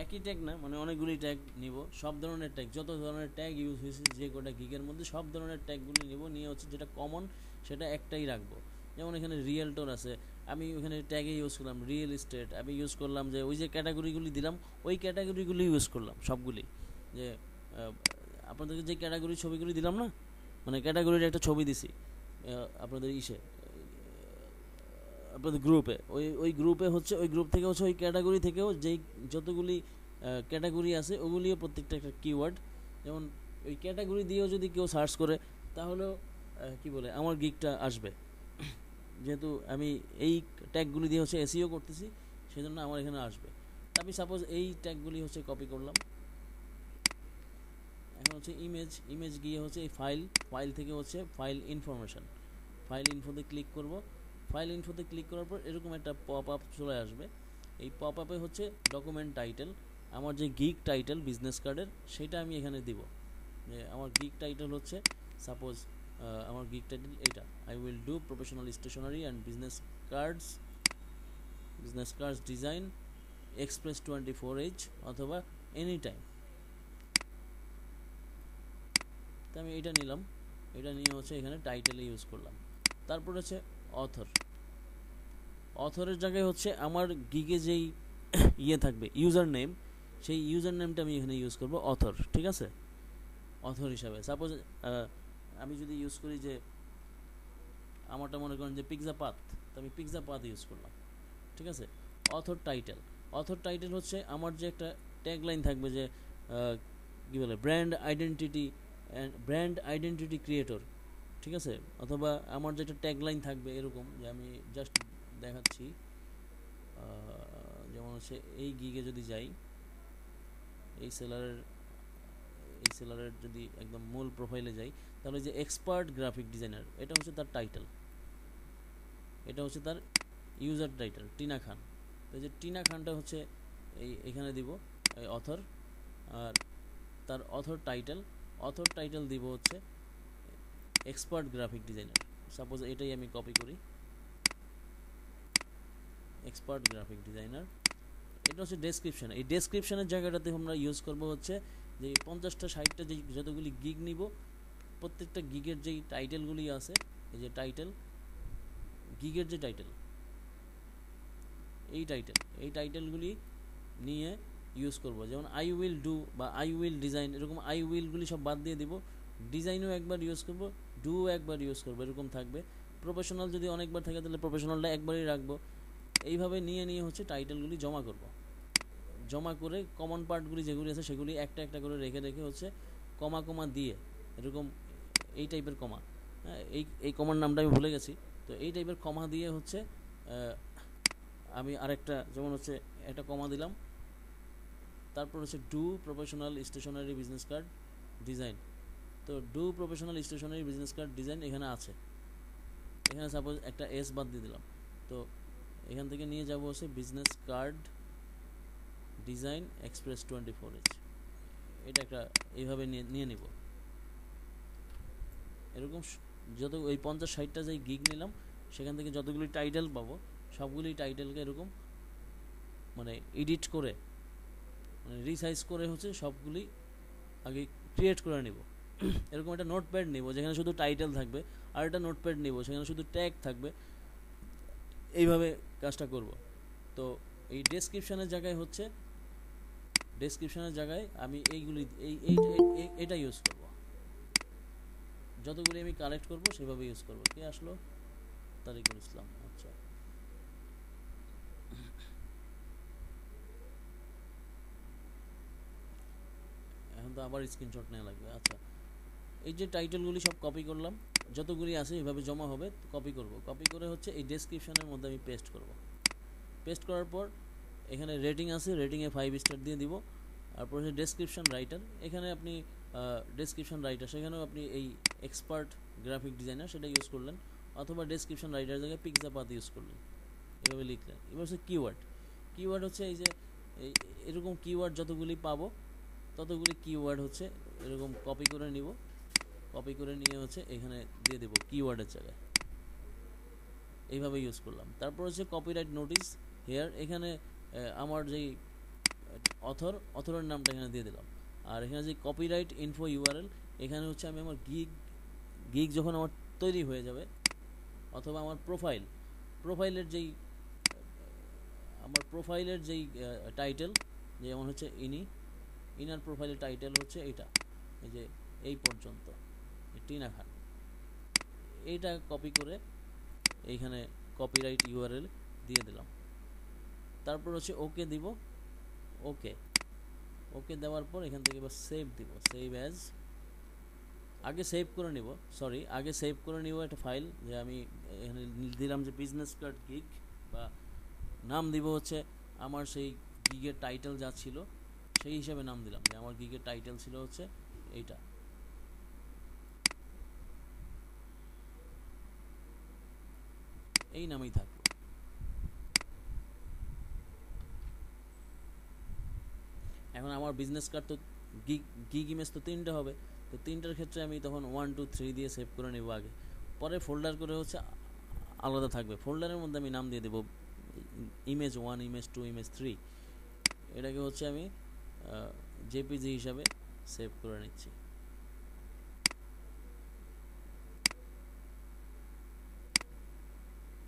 একই ট্যাগ না, মানে অনেকগুলি ট্যাগ নিব, সব ধরনের ট্যাগ, যত ধরনের ট্যাগ ইউজ হয়েছে যে কটা গিগের মধ্যে সব ধরনের ট্যাগগুলি নিব, নিয়ে হচ্ছে যেটা কমন সেটা একটাই রাখবো। যেমন এখানে রিয়েলটর আছে, আমি ওখানে ট্যাগে ইউজ করলাম রিয়েল এস্টেট, আমি ইউজ করলাম যে ওই যে ক্যাটাগরিগুলি দিলাম ওই ক্যাটাগরিগুলি ইউজ করলাম সবগুলি। যে আপনাদেরকে যে ক্যাটাগরি ছবিগুলি দিলাম না, মানে ক্যাটাগরির একটা ছবি দিছি আপনাদের আপনাদের গ্রুপে, ওই গ্রুপে হচ্ছে ওই গ্রুপ থেকে হচ্ছে ওই ক্যাটাগরি থেকেও যেই যতগুলি ক্যাটাগরি আছে ওগুলিও প্রত্যেকটা একটা কিওয়ার্ড। যেমন ওই ক্যাটাগরি দিয়েও যদি কেউ সার্চ করে তাহলেও কি বলে আমার গিগটা আসবে, যেহেতু আমি এই ট্যাগগুলি দিয়ে হচ্ছে এসইও করতেছি সেজন্য আমার এখানে আসবে। আমি সাপোজ এই ট্যাগগুলি হচ্ছে কপি করলাম। এখন হচ্ছে ইমেজ গিয়ে হচ্ছে এই ফাইল থেকে হচ্ছে ফাইল ইনফরমেশন, ফাইল ইনফোতে ক্লিক করব। ফাইল ইনফোতে ক্লিক করার পর এরকম একটা পপ আপ চলে আসবে। এই পপ আপে হচ্ছে ডকুমেন্ট টাইটেল, আমার যে গিগ টাইটেল বিজনেস কার্ডের সেটা আমি এখানে দিব। যে আমার গিগ টাইটেল হচ্ছে সাপোজ আমার গিগ টাইটেল এইটা, I will do professional stationery and business cards design express 24H অথবা এনি টাইম। তো আমি এটা নিলাম, এটা নিয়ে হচ্ছে এখানে টাইটেলে ইউজ করলাম। তারপর হচ্ছে অথরের জায়গায় হচ্ছে আমার গিগে যেই থাকবে ইউজার নেম, সেই ইউজার নেমটা আমি এখানে ইউজ করব অথর। ঠিক আছে, অথর হিসাবে সাপোজ আমি যদি ইউজ করি যে আমারটা মনে করেন যে পিৎজা পাথ, তো আমি পিৎজা পাথ ইউজ করলাম। ঠিক আছে, অথর টাইটেল হচ্ছে আমার যে একটা ট্যাগলাইন থাকবে যে কী বলে ব্র্যান্ড আইডেন্টিটি ক্রিয়েটর। ঠিক আছে, অথবা আমার যেটা ট্যাগলাইন থাকবে এরকম, যে আমি জাস্ট দেখাচ্ছি। যেমন হচ্ছে এই গিগে যদি যাই, এই সেলারের যদি একদম মূল প্রোফাইলে যাই, তাহলে যে এক্সপার্ট গ্রাফিক ডিজাইনার, এটা হচ্ছে তার টাইটেল, এটা হচ্ছে তার ইউজার টাইটেল টিনা খান। তো যে টিনা খানটা হচ্ছে এখানে দিব এই অথর, আর তার অথর টাইটেল দিব হচ্ছে এক্সপার্ট গ্রাফিক ডিজাইনার। সাপোজ এটাই আমি কপি করি, এক্সপার্ট গ্রাফিক ডিজাইনার। এটা হচ্ছে ডেসক্রিপশন, এই ডেসক্রিপশনের জায়গাটাতে আমরা ইউজ করব হচ্ছে যে 50-60টা যে যতগুলি গিগ নিব, প্রত্যেকটা গিগের যেই টাইটেলগুলি আছে, এই যে গিগের যে এই টাইটেলগুলি নিয়ে ইউজ করব। যেমন আই উইল ডু বা আই উইল ডিজাইন, এরকম আই উইলগুলি সব বাদ দিয়ে দিব। ডিজাইনও একবার ইউজ করব, ডু একবার ইউজ করব, এরকম থাকবে। প্রফেশনাল যদি অনেকবার থাকে তাহলে প্রফেশনালটা একবারই রাখবো। এইভাবে নিয়ে হচ্ছে টাইটেলগুলি জমা করে কমন পার্টগুলি যেগুলি আছে সেগুলি একটা একটা করে রেখে হচ্ছে কমা দিয়ে, এরকম এই টাইপের কমা, হ্যাঁ এই কমার নামটা আমি ভুলে গেছি। তো এই টাইপের কমা দিয়ে হচ্ছে আমি আরেকটা, যেমন হচ্ছে একটা কমা দিলাম, তারপর হচ্ছে do professional stationery business card design. তো do professional stationery business card design এখানে আছে, এখানে সাপোজ একটা এস বাদ দিয়ে দিলাম, তো এখান থেকে নিয়ে যাব হচ্ছে business card design express 24H, এটা একটা এইভাবে নিয়ে নিব। এরকম যত ওই 50-60টা যেই গিগ নিলাম সেখান থেকে যতগুলি টাইটেল পাবো সবগুলি টাইটেলকে এরকম মানে এডিট করে মানে রিসাইজ করে হচ্ছে সবগুলি আগে ক্রিয়েট করে নিব। এরকম একটা নোটপ্যাড নিব যেখানে শুধু টাইটেল থাকবে, আর একটা নোটপ্যাড নিব সেখানে শুধু ট্যাগ থাকবে, এইভাবে কাজটা করব। তো এই ডেসক্রিপশনের জায়গায় আমি এইগুলি এটা ইউজ করব, যতগুলি আমি কালেক্ট করব সেভাবে ইউজ করব। কে আসলো? তারিকুল ইসলাম। আচ্ছা, এখন তো আবার স্ক্রিনশট নেওয়া লাগবে। আচ্ছা, এই যে টাইটেলগুলি সব কপি করলাম, যতগুলি আছে এভাবে জমা হবে, কপি করব। কপি করে হচ্ছে এই ডেসক্রিপশনের মধ্যে আমি পেস্ট করব। পেস্ট করার পর এখানে রেটিং আছে, রেটিংয়ে 5 স্টার দিয়ে দিব। তারপর হচ্ছে ডেসক্রিপশন রাইটার, এখানে আপনি ডেসক্রিপশন রাইটার সেখানেও আপনি এই এক্সপার্ট গ্রাফিক ডিজাইনার সেটা ইউজ করলেন, অথবা ডেসক্রিপশন রাইটার জায়গায় পিকজাপাত ইউজ করলেন, এভাবে লিখলেন। এবার হচ্ছে কিওয়ার্ড হচ্ছে এই যে এরকম কিওয়ার্ড যতগুলি পাবো ততগুলি কিওয়ার্ড হচ্ছে এরকম কপি করে নিব। কপি করে নিয়ে হচ্ছে এখানে দিয়ে দেবো কিওয়ার্ডের জায়গায়, এইভাবে ইউজ করলাম। তারপর হচ্ছে কপিরাইট নোটিস হেয়ার, এখানে আমার যেই অথরের নামটা এখানে দিয়ে দিলাম। আর এখানে যে কপিরাইট ইনফো ইউআরএল, এখানে হচ্ছে আমি আমার গিগ যখন আমার তৈরি হয়ে যাবে, অথবা আমার প্রোফাইলের যেই টাইটেল, যেমন হচ্ছে ইনার প্রোফাইলের টাইটেল হচ্ছে এইটা, এই যে এই পর্যন্ত টিনা খান, এইটা কপি করে এইখানে কপিরাইট ইউআরএল দিয়ে দিলাম। তারপর হচ্ছে ওকে দিব। ওকে দেওয়ার পর এখান থেকে এবার সেভ দিব, সেভ অ্যাজ। আগে সেভ করে নিব একটা ফাইল, যে আমি এখানে দিলাম যে বিজনেস কার্ড গিগ, বা নাম দিব হচ্ছে আমার সেই গিগের টাইটেল যা ছিল সেই হিসাবে নাম দিলাম, যে আমার গিগের টাইটেল ছিল হচ্ছে এইটা। এই নামেই থাকলো। এখন আমার বিজনেস কার্ড তো গিগ ইমেজ তো 3টা হবে, তো 3টার ক্ষেত্রে আমি তখন 1 2 3 দিয়ে সেভ করে নেব আগে, পরে ফোল্ডার করে হচ্ছে আলাদা থাকবে। ফোল্ডারের মধ্যে আমি নাম দিয়ে দেবো ইমেজ 1, ইমেজ 2, ইমেজ 3। এটাকে হচ্ছে আমি জেপিজি হিসাবে সেভ করে নিচ্ছি।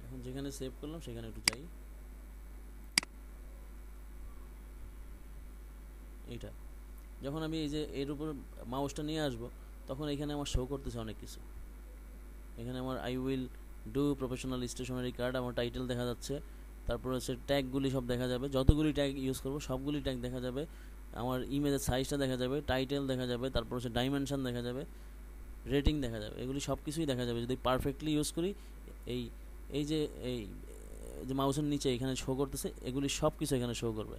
এখন যেখানে সেভ করলাম সেখানে একটু যাই, এইটা যখন আমি এই যে এর উপর মাউসটা নিয়ে আসব, তখন এখানে আমার শো করতেছে অনেক কিছু। এখানে আমার I will do professional stationery card, আমার টাইটেল দেখা যাচ্ছে। তারপর হচ্ছে ট্যাগগুলি সব দেখা যাবে, যতগুলি ট্যাগ ইউজ করব সবগুলি ট্যাগ দেখা যাবে। আমার ইমেজের সাইজটা দেখা যাবে, টাইটেল দেখা যাবে, তারপর হচ্ছে ডাইমেনশন দেখা যাবে, রেটিং দেখা যাবে, এগুলি সব কিছুই দেখা যাবে যদি পারফেক্টলি ইউজ করি। এই এই যে মাউসের নিচে এখানে শো করতেছে, এগুলি সব কিছু এখানে শো করবে।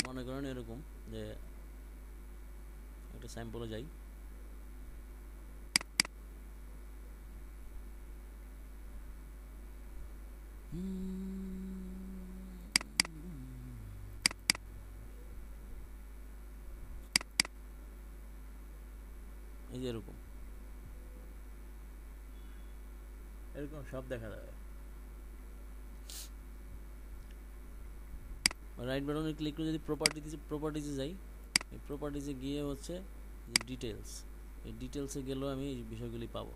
মনে করেন এরকম যে একটা স্যাম্পলে যাই, এই যে এরকম সব দেখা যাবে। রাইট বাটনে ক্লিক করে যদি প্রপার্টিজে যাই, এই প্রপার্টিজে গিয়ে হচ্ছে ডিটেলস, এই ডিটেলসে গেলেও আমি এই বিষয়গুলি পাবো।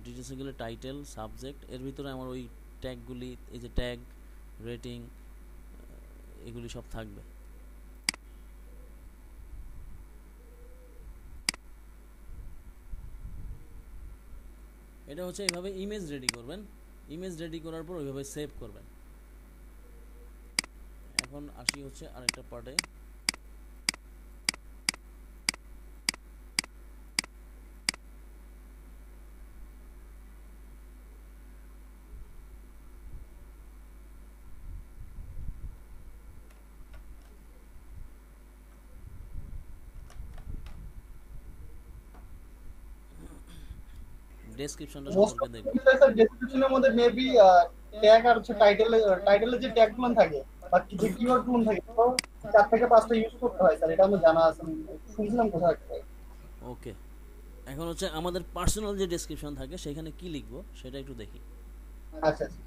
ডিটেলসে গেলে টাইটেল, সাবজেক্ট, এর ভিতরে আমার ওই ট্যাগগুলি, এই যে ট্যাগ, রেটিং, এগুলি সব থাকবে। এটা হচ্ছে এইভাবে ইমেজ রেডি করবেন। ইমেজ রেডি করার পর ওইভাবে সেভ করবেন। এখন আসি হচ্ছে আরেকটা পার্টে। ডেসক্রিপশনটা মোস্ট সম্পর্কে অফ দেখবো। স্যার ডেসক্রিপশনের মধ্যে মেবি ট্যাগ আর হচ্ছে টাইটেলের যে ট্যাগগুলো থাকে বা যে কিওয়ার্ডগুলো থাকে তো 4 থেকে 5টা ইউজ করতে হয় স্যার, এটা আমার জানা আছে, আমি শুনছিলাম কোথাও একটা। ওকে, এখন হচ্ছে আমাদের পার্সোনাল যে ডেসক্রিপশন থাকে সেখানে কি লিখবো সেটা একটু দেখি। আচ্ছা আচ্ছা।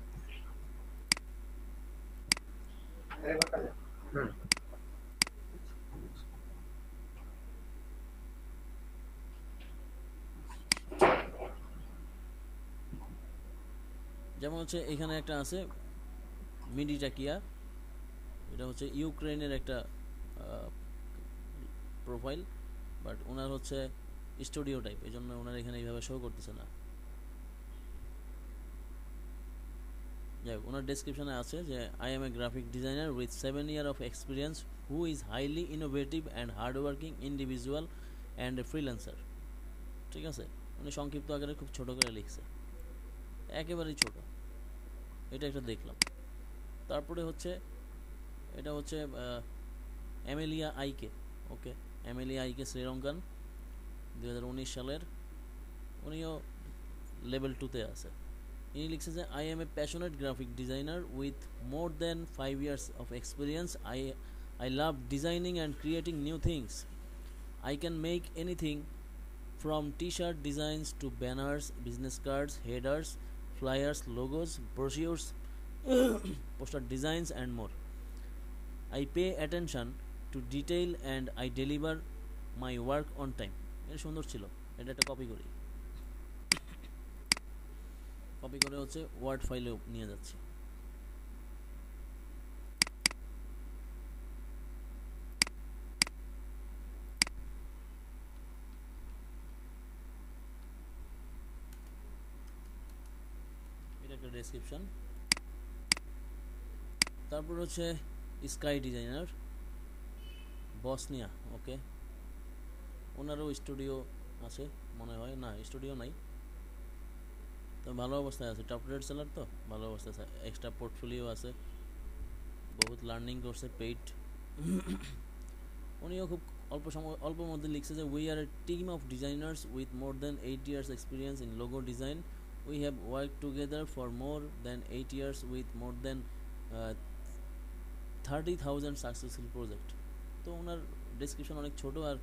যেমন হচ্ছে এখানে একটা আছে মিডিটাকিয়া, এটা হচ্ছে ইউক্রেনের একটা প্রোফাইল, বাট ওনার হচ্ছে স্টুডিও টাইপ, এই জন্য ওনার এখানে এইভাবে শো করতেছে না। যাই হোক, ওনার ডেসক্রিপশনে আছে যে I am A graphic designer with 7 years of experience who is highly innovative and hardworking individual and a freelancer। ঠিক আছে, উনি সংক্ষিপ্ত আকারে খুব ছোট করে লিখছে, একেবারেই ছোট। এটা একটা দেখলাম। তারপরে হচ্ছে এটা হচ্ছে অ্যামেলিয়া আইকে। ওকে, অ্যামেলিয়া আইকে শ্রীলঙ্কান, 2019 সালের, উনিও লেভেল 2-তে আছে। ইনি লিখছে যে I am a passionate graphic designer with more than 5 years of experience। I love designing and creating new things. I can make anything from t-shirt designs to banners, business cards, headers, flyers, logos, brochures, poster designs and more. I pay attention to detail and I deliver my work on time। এটা সুন্দর ছিল, এটা একটা copy করি, copy করে হচ্ছে word ফাইলে নিয়ে যাচ্ছি। এটা একটা ডেসক্রিপশন। তারপর হচ্ছে স্কাই ডিজাইনার, বসনিয়া। ওকে, ওনারও স্টুডিও আছে মনে হয়, না স্টুডিও নাই, তো ভালো অবস্থায় আছে, টপ রেট সেলার, তো ভালো অবস্থায় আছে, এক্সট্রা পোর্টফোলিও আছে, বহুত লার্নিং করছে, পেইড। উনিও খুব অল্প মধ্যে লিখছে যে we are a team of designers with more than 8 years experience in logo design. We have work together for more than 8 years with more than 30,000 successful project. তো ওনার ডেসক্রিপশন অনেক ছোট, আর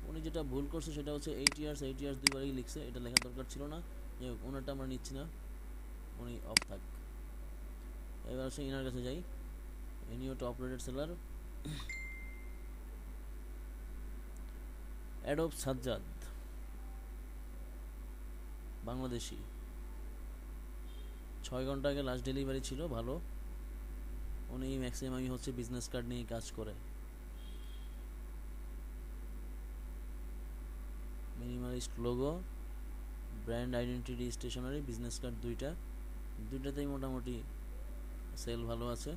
উনি যেটা ভুল করছে সেটা হচ্ছে 8 years দুইবারই লিখছে, এটা লেখার দরকার ছিল না। যাই হোক, ওনারটা আমরা নিচ্ছি না, উনি অফ থাক। এবার হচ্ছে ইনার কাছে যাই, ইনিও top rated seller. Adobe Sajjad, Bangladeshi, 6 ঘন্টা আগে লাস্ট ডেলিভারি ছিল, ভালো। উনি ম্যাক্সিমামই হচ্ছে বিজনেস কার্ড নিয়ে কাজ করে। Minimalist logo, brand identity, stationery, business card, দুইটাতেই মোটামুটি সেল ভালো আছে।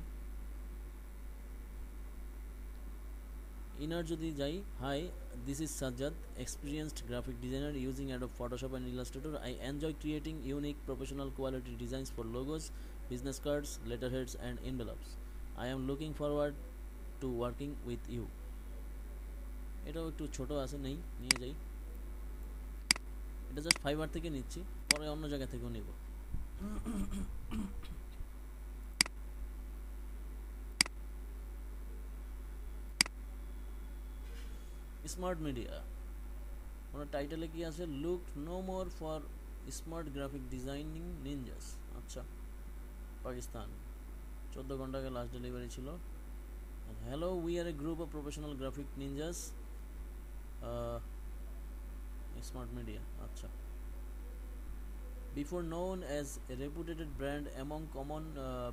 ইনার যদি যাই, hi, this is Sajjad, experienced graphic designer using Adobe Photoshop and Illustrator. I enjoy creating unique professional quality designs for logos, business cards, letterheads and envelopes. I am looking forward to working with you। এটাও একটু ছোট আছে, নিয়ে যাই, এটা just fibre থেকে নিচ্ছি, পরে অন্য জায়গা থেকেও নিব। স্মার্ট মিডিয়া, ওনার টাইটেলে কি আছে, look no more for smart graphic designing ninjas. আচ্ছা, পাকিস্তান, 14 ঘন্টা আগে লাস্ট ডেলিভারি ছিল। Hello, we are a group of professional graphic ninjas, smart media. আচ্ছা, before known as a reputed brand among common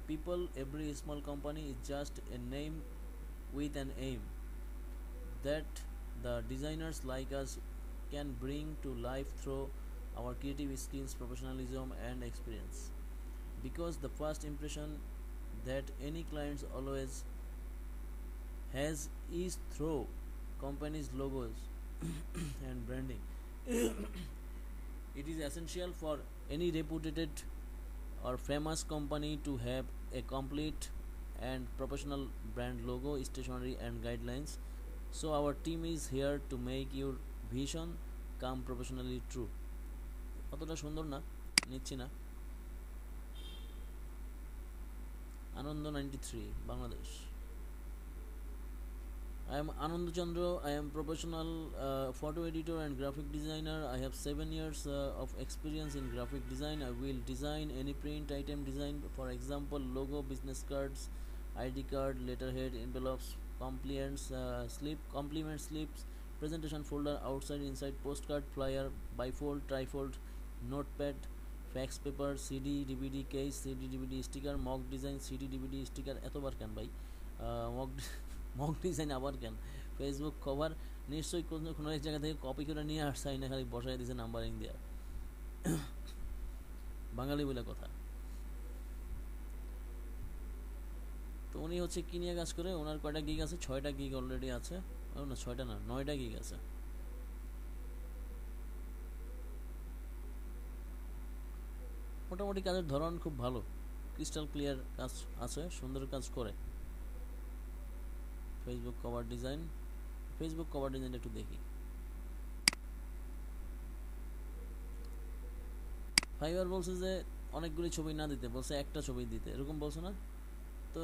people, every small company is just a name with an aim that the designers like us can bring to life through our creative skills, professionalism and experience. Because the first impression that any client always has is through company's logos and branding. It is essential for any reputed or famous company to have a complete and professional brand logo, stationery and guidelines. So our team is here to make your vision come professionally true। অতটা সুন্দর না, নিচ্ছি না। আনন্দ 93 Bangladesh. I am Anand Chandra. I am professional photo editor and graphic designer. I have 7 years of experience in graphic design. I will design any print item design, for example, logo, business cards, ID card, letterhead, envelopes, compliment slips, presentation folder, outside, inside, postcard, flyer, bifold, trifold, notepad, fax paper, CD, DVD case, CD, DVD sticker, mock design, CD, DVD sticker. এতবার কেন ভাই mock design আবার কেন? Facebook cover নিশ্চয়ই কোনো এক জায়গা থেকে কপি করে নিয়ে আসছে, না খালি বসাই দিয়েছে নাম্বারিং দেওয়া। বাঙালি বলে কথা। তো উনি হচ্ছে কি নিয়ে কাজ করে, ওনার কয়টা গিগ আছে? 6টা গিগ অলরেডি আছে। না 6টা না, 9টা গিগ আছে। মোটামুটি কাজের ধরন খুব ভালো, ক্রিস্টাল ক্লিয়ার কাজ আছে, সুন্দর কাজ করে। ফেসবুক কভার ডিজাইনটা একটু দেখি। ফাইবার বলছে যে অনেকগুলি ছবি না দিতে, বলছে একটা ছবি দিতে, এরকম বলছে না? তো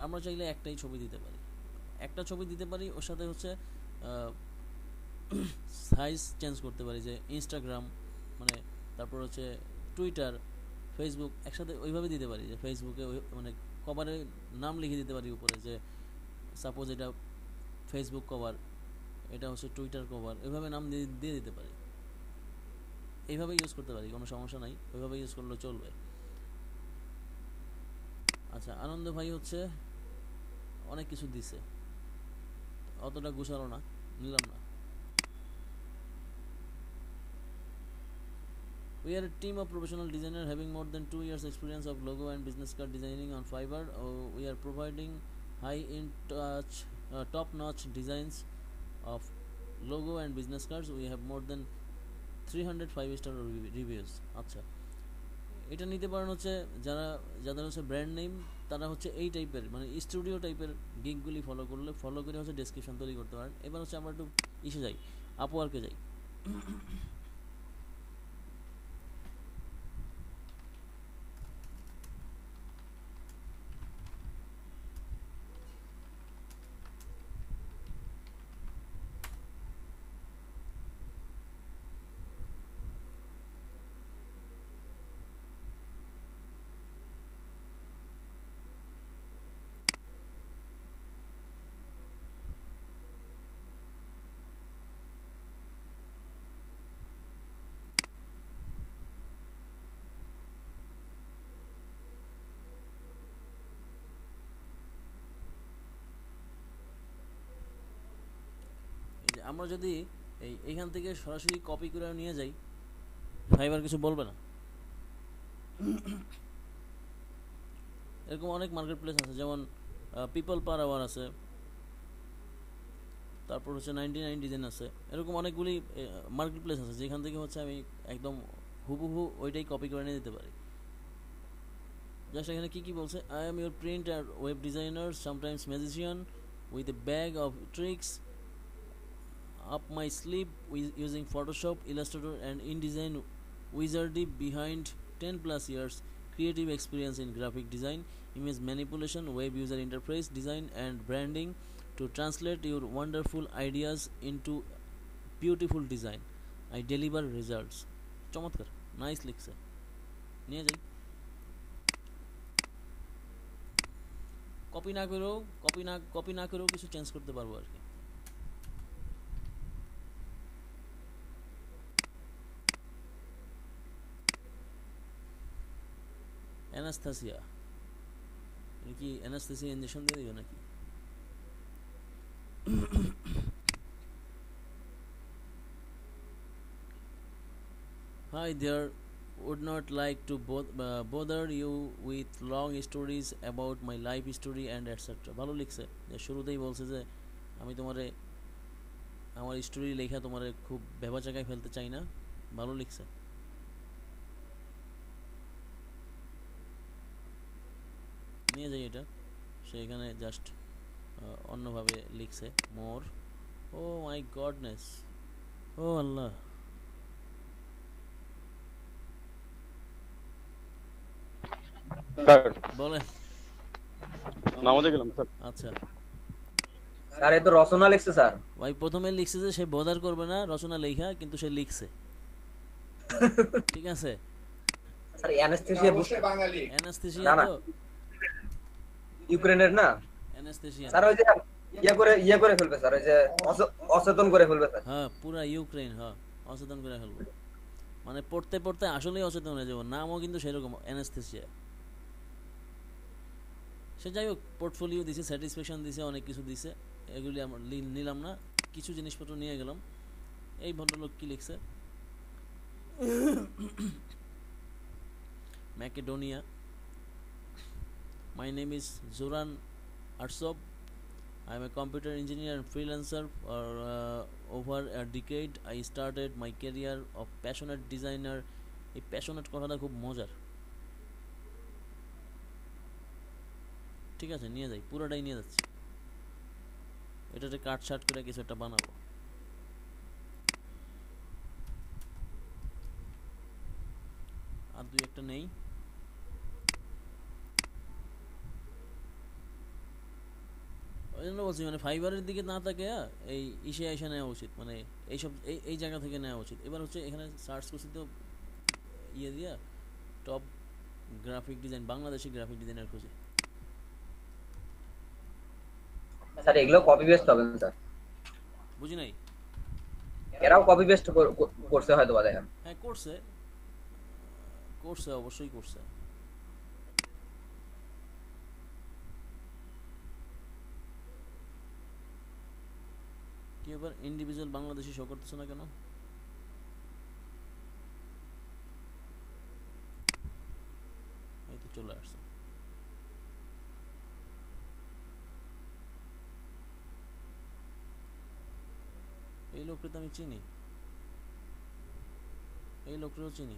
আমরা চাইলে একটাই ছবি দিতে পারি, একটা ছবি দিতে পারি, ওর সাথে হচ্ছে সাইজ চেঞ্জ করতে পারি, যে ইনস্টাগ্রাম মানে তারপর হচ্ছে টুইটার, ফেসবুক একসাথে ওইভাবে দিতে পারি, যে ফেসবুকে মানে কভারে নাম লিখে দিতে পারি উপরে, যে সাপোজ এটা ফেসবুক কভার, এটা হচ্ছে টুইটার কভার, এভাবে নাম দিয়ে দিতে পারি। এইভাবে ইউজ করতে পারি, কোনো সমস্যা নাই, ওইভাবে ইউজ করলে চলবে। আচ্ছা, আনন্দ ভাই হচ্ছে অনেক কিছু দিছে, অতটা গুছালো না, নিলাম না। We are a team of professional designers having more than 2 years experience of logo and business card designing on Fiverr. We are providing top-notch designs of logo and business cards. We have more than 300 5-star reviews. আচ্ছা, এটা নিতে পারেন হচ্ছে যাদের হচ্ছে brand name, তারা হচ্ছে এই টাইপের মানে স্টুডিও টাইপের গিগগুলি ফলো করে হচ্ছে ডেসক্রিপশন তৈরি করতে পারেন। এবার হচ্ছে আমরা একটু যাই, আপওয়ার্কে যাই। আমরা যদি এইখান থেকে সরাসরি কপি করে নিয়ে যাই, ফাইবার কিছু বলবে না। এরকম অনেক মার্কেট প্লেস আছে, যেমন পিপল পার আওয়ার আছে, তারপর হচ্ছে 99 ডিজাইন আছে, এরকম অনেকগুলি মার্কেট প্লেস আছে যেখান থেকে হচ্ছে আমি একদম হুবহু ওইটাই কপি করে নিয়ে দিতে পারি। জাস্ট এখানে কি বলছে, I am your print or web designer, sometimes magician with a bag of tricks up my sleeve using Photoshop, Illustrator and InDesign wizardry behind 10 plus years creative experience in graphic design, image manipulation, web user interface design and branding to translate your wonderful ideas into beautiful design. I deliver results. চমৎকার, nice লিখছে, নিয়ে যাই। Copy না করেও কিছু change করতে পারবো আর কি। অ্যানাস্থেসিয়া, কি অ্যানাস্থেসিয়া ইঞ্জেকশন দিয়ে দিবে নাকি? Hi there, would not like to bother you with long stories about my life story and etc. ভালো লিখছে, যে শুরুতেই বলছে যে আমি তোমারে আমার স্টোরি লেখা তোমারে খুব ভেবা জায়গায় ফেলতে চাই না। ভালো লিখছে। নিয়ে যাই এটা, সে এখানে জাস্ট অন্যভাবে লিখছে মোর। ও মাই গডনেস, ও আল্লাহ, স্যার বলেন। নামাজে গেলাম স্যার। আচ্ছা স্যার এ তো রচনা লিখছে স্যার। ভাই, প্রথমে লিখছে যে সে বদার করবে না রচনা লেখা, কিন্তু সে লিখছে, ঠিক আছে। স্যার অ্যানেস্থেসিয়া অ্যানাস্থেসিয়া না না তো ইউক্রেনের না অ্যানাস্থেসিয়া স্যার, ওই যে ইয়ে করে ফেলবে স্যার, ওই যে অচেতন করে ফেলবে স্যার। হ্যাঁ পুরা ইউক্রেন, হ্যাঁ অচেতন করে ফেলবো, মানে পড়তে পড়তে আসলেই অচেতন হয়ে যাবো। নামও কিন্তু সেরকম অ্যানাস্থেসিয়া। সে যাই হোক, পোর্টফোলিও দিছে, স্যাটিসফ্যাকশন দিছে, অনেক কিছু দিছে, এগুলি আমরা নিলাম না, কিছু জিনিসপত্র নিয়ে গেলাম। এই ভদ্রলোক কি লিখছে, Macedonia, my name is Zoran Arsov, I am a computer engineer and freelancer for over a decade. I started my career of passionate designer. এই প্যাশনেট কথাটা খুব মজার, ঠিক আছে নিয়ে যাই, পুরোটাই নিয়ে যাচ্ছি, এটাতে কাট শার্ট করে কিছু একটা বানাবো। আর দুই একটা নেই, ওই জন্য বলছি মানে ফাইবারের দিকে না তাকে এই এসে নেওয়া উচিত, মানে এইসব এই জায়গা থেকে নেওয়া উচিত। এবার হচ্ছে এখানে সার্চ করছি তো ইয়ে দিয়া top graphic design, Bangladeshi graphic designer খুঁজে। স্যার এগুলো কপি পেস্ট হবে না স্যার, বুঝি নাই। এরাও কপি পেস্ট করছে হয়তো বা দেখেন। হ্যাঁ করছে, করছে অবশ্যই করছে। কি এবার ইন্ডিভিজুয়াল বাংলাদেশি শো করতেছে না কেন? এই তো চলে আসছে। এই লোকটা তো আমি চিনি, এই লোকটাও চিনি।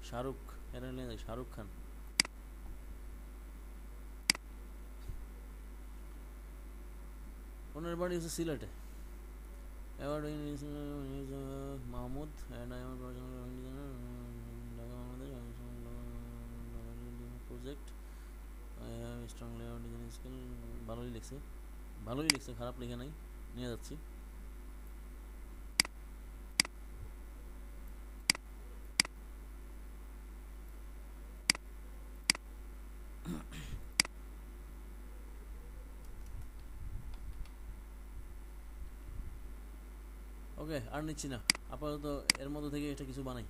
শাহরুখ, এরা নিয়ে যায় শাহরুখ খান। ওনার বাড়ি হচ্ছে সিলেটে। Award Mahmud and I am project strongly design skill. ভালোই লিখছে, ভালোই লিখছে, খারাপ লেখা নাই, নিয়ে যাচ্ছি। ওকে আর নিচ্ছি না আপাতত, এর মধ্যে থেকে এটা কিছু বানাই।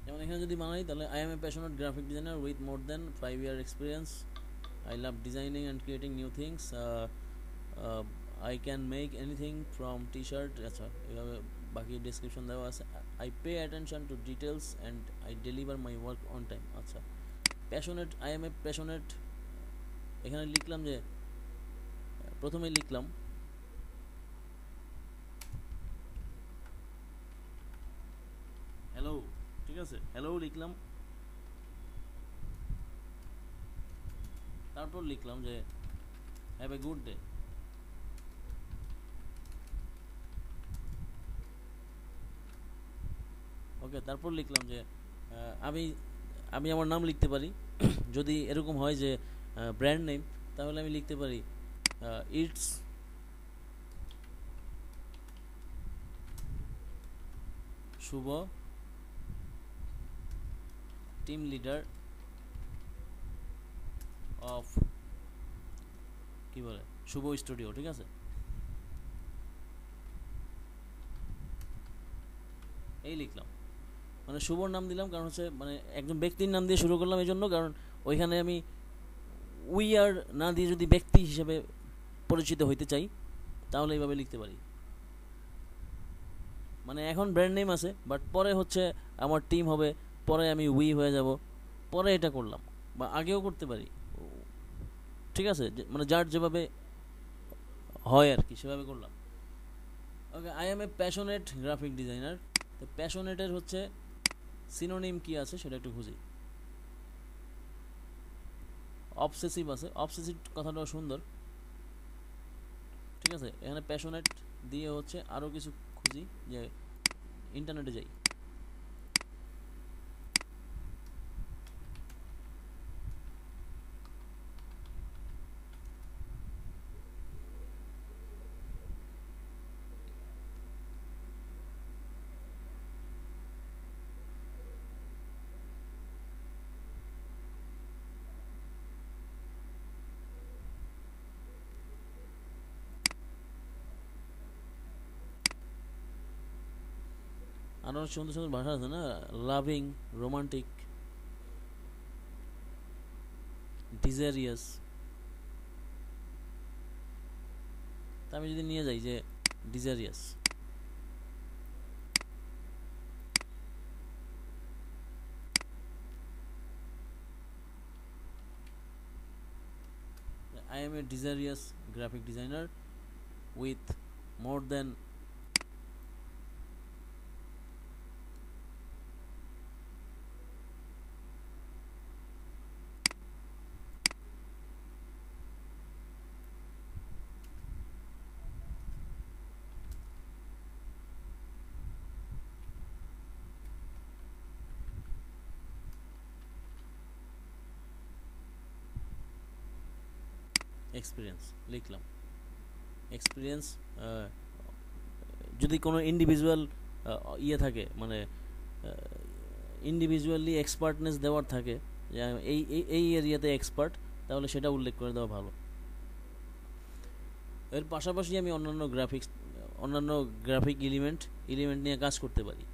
যেমন এখানে যদি বানাই তাহলে I am a passionate graphic designer with more than 5 year experience. I love designing and creating new things. I can make anything from t-shirt, আচ্ছা এভাবে বাকি ডেসক্রিপশন দেওয়া আছে। I pay attention to details and I deliver my work on time। আচ্ছা passionate, I am a passionate, এখানে লিখলাম যে প্রথমে লিখলাম হ্যালো, ঠিক আছে হ্যালো লিখলাম, তারপর লিখলাম যে হ্যাভ এ গুড ডে। ওকে তারপর লিখলাম যে আমি আমি আমার নাম লিখতে পারি, যদি এরকম হয় যে ব্র্যান্ড নেম, তাহলে আমি লিখতে পারি it's Shubho, team leader of, কি বলে, শুভ স্টুডিও, ঠিক আছে। এই লিখলাম, মানে শুভর নাম দিলাম, কারণ হচ্ছে মানে একজন ব্যক্তির নাম দিয়ে শুরু করলাম এই জন্য, কারণ ওইখানে আমি উই আর না দিয়ে যদি ব্যক্তি হিসেবে পরিচিত হইতে চাই তাহলে এইভাবে লিখতে পারি। মানে এখন ব্র্যান্ড নেম আছে, বাট পরে হচ্ছে আমার টিম হবে, পরে আমি উই হয়ে যাব, পরে এটা করলাম, বা আগেও করতে পারি, ঠিক আছে, মানে যার যেভাবে হয় আর কি সেভাবে করলাম। Okay, I am a passionate graphic designer. তো প্যাশনেটের হচ্ছে সিনোনিম কি আছে সেটা একটু খুঁজি। অবসেসিভ আছে, অবসেসিভ কথাটাও সুন্দর, ঠিক আছে। এখানে প্যাশনেট দিয়ে হচ্ছে আরও কিছু খুঁজি, যে ইন্টারনেটে যাই। আরও সুন্দর সুন্দর ভাষা আছে না, লাভিং, রোমান্টিক, ডিজারিয়াস। তা আমি যদি নিয়ে যাই যে ডিজারিয়াস, I am a desirous graphic designer with more than experience লিখলাম। এক্সপিরিয়েন্স যদি কোনো ইন্ডিভিজুয়াল ইয়ে থাকে, মানে ইন্ডিভিজুয়ালি এক্সপার্টনেস দেওয়ার থাকে, যে এই এই এরিয়াতে এক্সপার্ট, তাহলে সেটা উল্লেখ করে দেওয়া ভালো। এর পাশাপাশি আমি অন্যান্য গ্রাফিক এলিমেন্ট নিয়ে কাজ করতে পারি।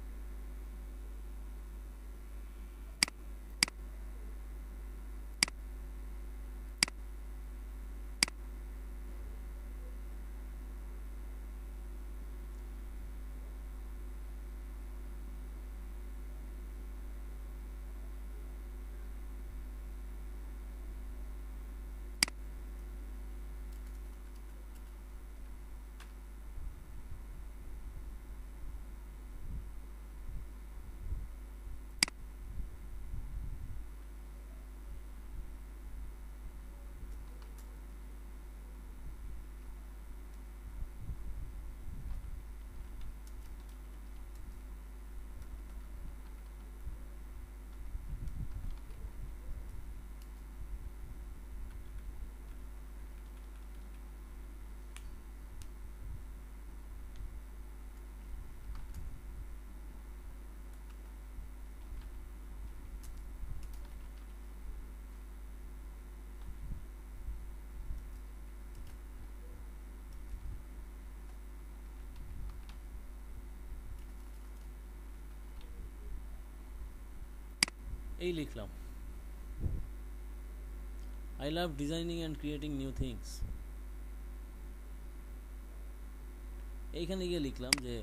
এই লিখলাম, I love designing and creating new things. এইখানে গিয়ে লিখলাম যে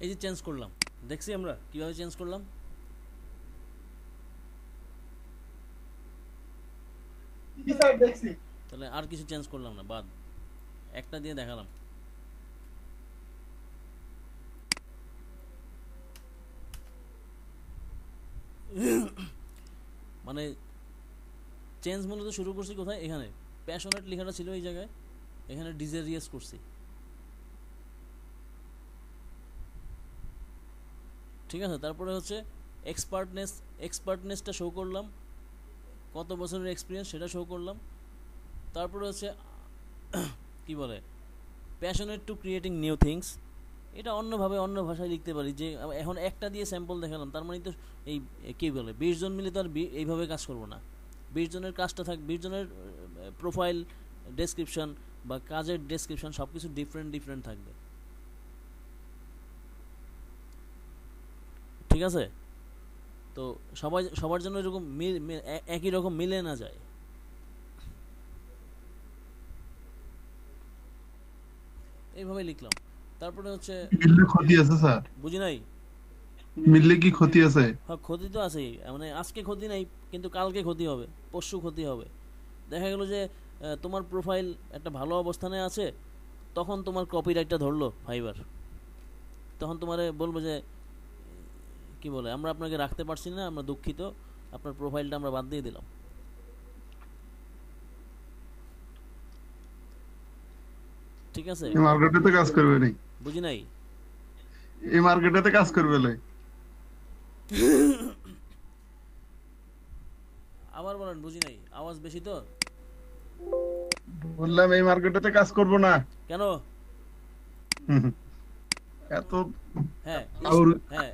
এই যে চেঞ্জ করলাম, দেখছি আমরা কিভাবে চেঞ্জ করলাম। কি সাইড দেখছি তাহলে আর কিছু চেঞ্জ করলাম না, বাদ একটা দিয়ে দেখালাম। মানে চেঞ্জ মূলত শুরু করছি কোথায়, এখানে প্যাশনেট লেখাটা ছিল এই জায়গায়, এখানে ডিজারিয়াস করছি। ঠিক আছে, তারপরে হচ্ছে এক্সপার্টনেসটা শো করলাম, কত বছরের এক্সপিরিয়েন্স সেটা শো করলাম। তারপরে হচ্ছে কি বলে passionate to creating new things, এটা অন্যভাবে অন্য ভাষায় লিখতে পারি। যে এখন একটা দিয়ে স্যাম্পল দেখালাম, তার মানে তো এই কী বলে 20 জন মিলে তো আর এইভাবে কাজ করবো না। 20 জনের কাজটা 20 জনের প্রোফাইল ডেসক্রিপশন বা কাজের ডেসক্রিপশন সব কিছু ডিফারেন্ট থাকবে। ঠিক আছে, তো সবার জন্য এরকম একই রকম মিলে না যায়। এইভাবে লিখলাম। তারপরে হচ্ছে মিললে ক্ষতি আছে স্যার? বুঝি নাই। মিললে কি ক্ষতি আছে? হ্যাঁ, ক্ষতি তো আছেই, মানে আজকে ক্ষতি নাই কিন্তু কালকে ক্ষতি হবে, পরশু ক্ষতি হবে। দেখা গেল যে তোমার প্রোফাইল একটা ভালো অবস্থানে আছে, তখন তোমার কপিরাইটটা ধরলো ফাইবার, তখন তোমারে বলবো যে কি বলে আমরা আপনাকে রাখতে পারছি না, আমরা দুঃখিত, আপনার প্রোফাইলটা আমরা বাদ দিয়ে দিলাম। ঠিক আছে, এই মার্কেটে তো কাজ করবে নাই। বুঝি নাই। এই মার্কেটে তো কাজ করবে নাই। আবার বলেন, বুঝি নাই, আওয়াজ বেশি তো। বললাম এই মার্কেটে তো কাজ করব না। কেন? এত হ্যাঁ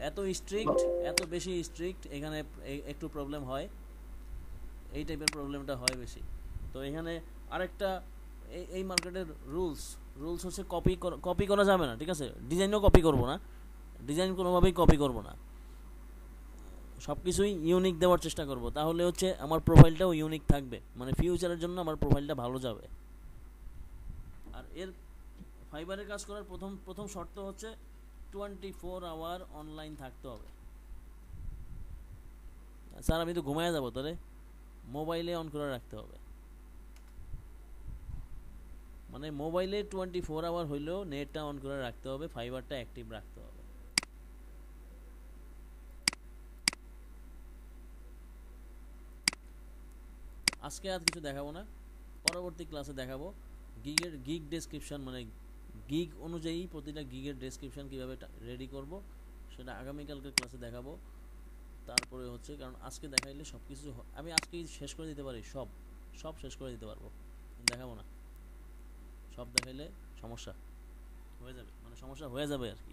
এত স্ট্রিক্ট, এত বেশি স্ট্রিক্ট, এখানে একটু প্রবলেম হয়, এই টাইপের প্রবলেমটা হয় বেশি। তো এখানে আরেকটা এই মার্কেটের রুলস হচ্ছে কপি করা যাবে না। ঠিক আছে, ডিজাইনও কপি করব না, ডিজাইন কোনোভাবেই কপি করব না, সব কিছুই ইউনিক দেওয়ার চেষ্টা করব, তাহলে হচ্ছে আমার প্রোফাইলটাও ইউনিক থাকবে, মানে ফিউচারের জন্য আমার প্রোফাইলটা ভালো যাবে। আর এর ফাইবারে কাজ করার প্রথম শর্ত হচ্ছে 24 আওয়ার অনলাইন থাকতে হবে। স্যার আমি তো ঘুমায় যাবো, তাহলে মোবাইলে অন করে রাখতে হবে, মানে মোবাইলে 24 আওয়ার হইলেও নেটটা অন করে রাখতে হবে, ফাইবারটা অ্যাক্টিভ রাখতে হবে। আজকে আর কিছু দেখাবো না, পরবর্তী ক্লাসে দেখাবো গিগ ডেসক্রিপশন, মানে গিগ অনুযায়ী প্রতিটা গিগের ডেসক্রিপশন কীভাবে রেডি করব সেটা আগামীকালকে ক্লাসে দেখাবো। তারপরে হচ্ছে কারণ আজকে দেখাইলে সব কিছু আমি আজকেই শেষ করে দিতে পারি, সব শেষ করে দিতে পারবো, দেখাবো না, সব দেখাইলে সমস্যা হয়ে যাবে, মানে সমস্যা হয়ে যাবে আর কি।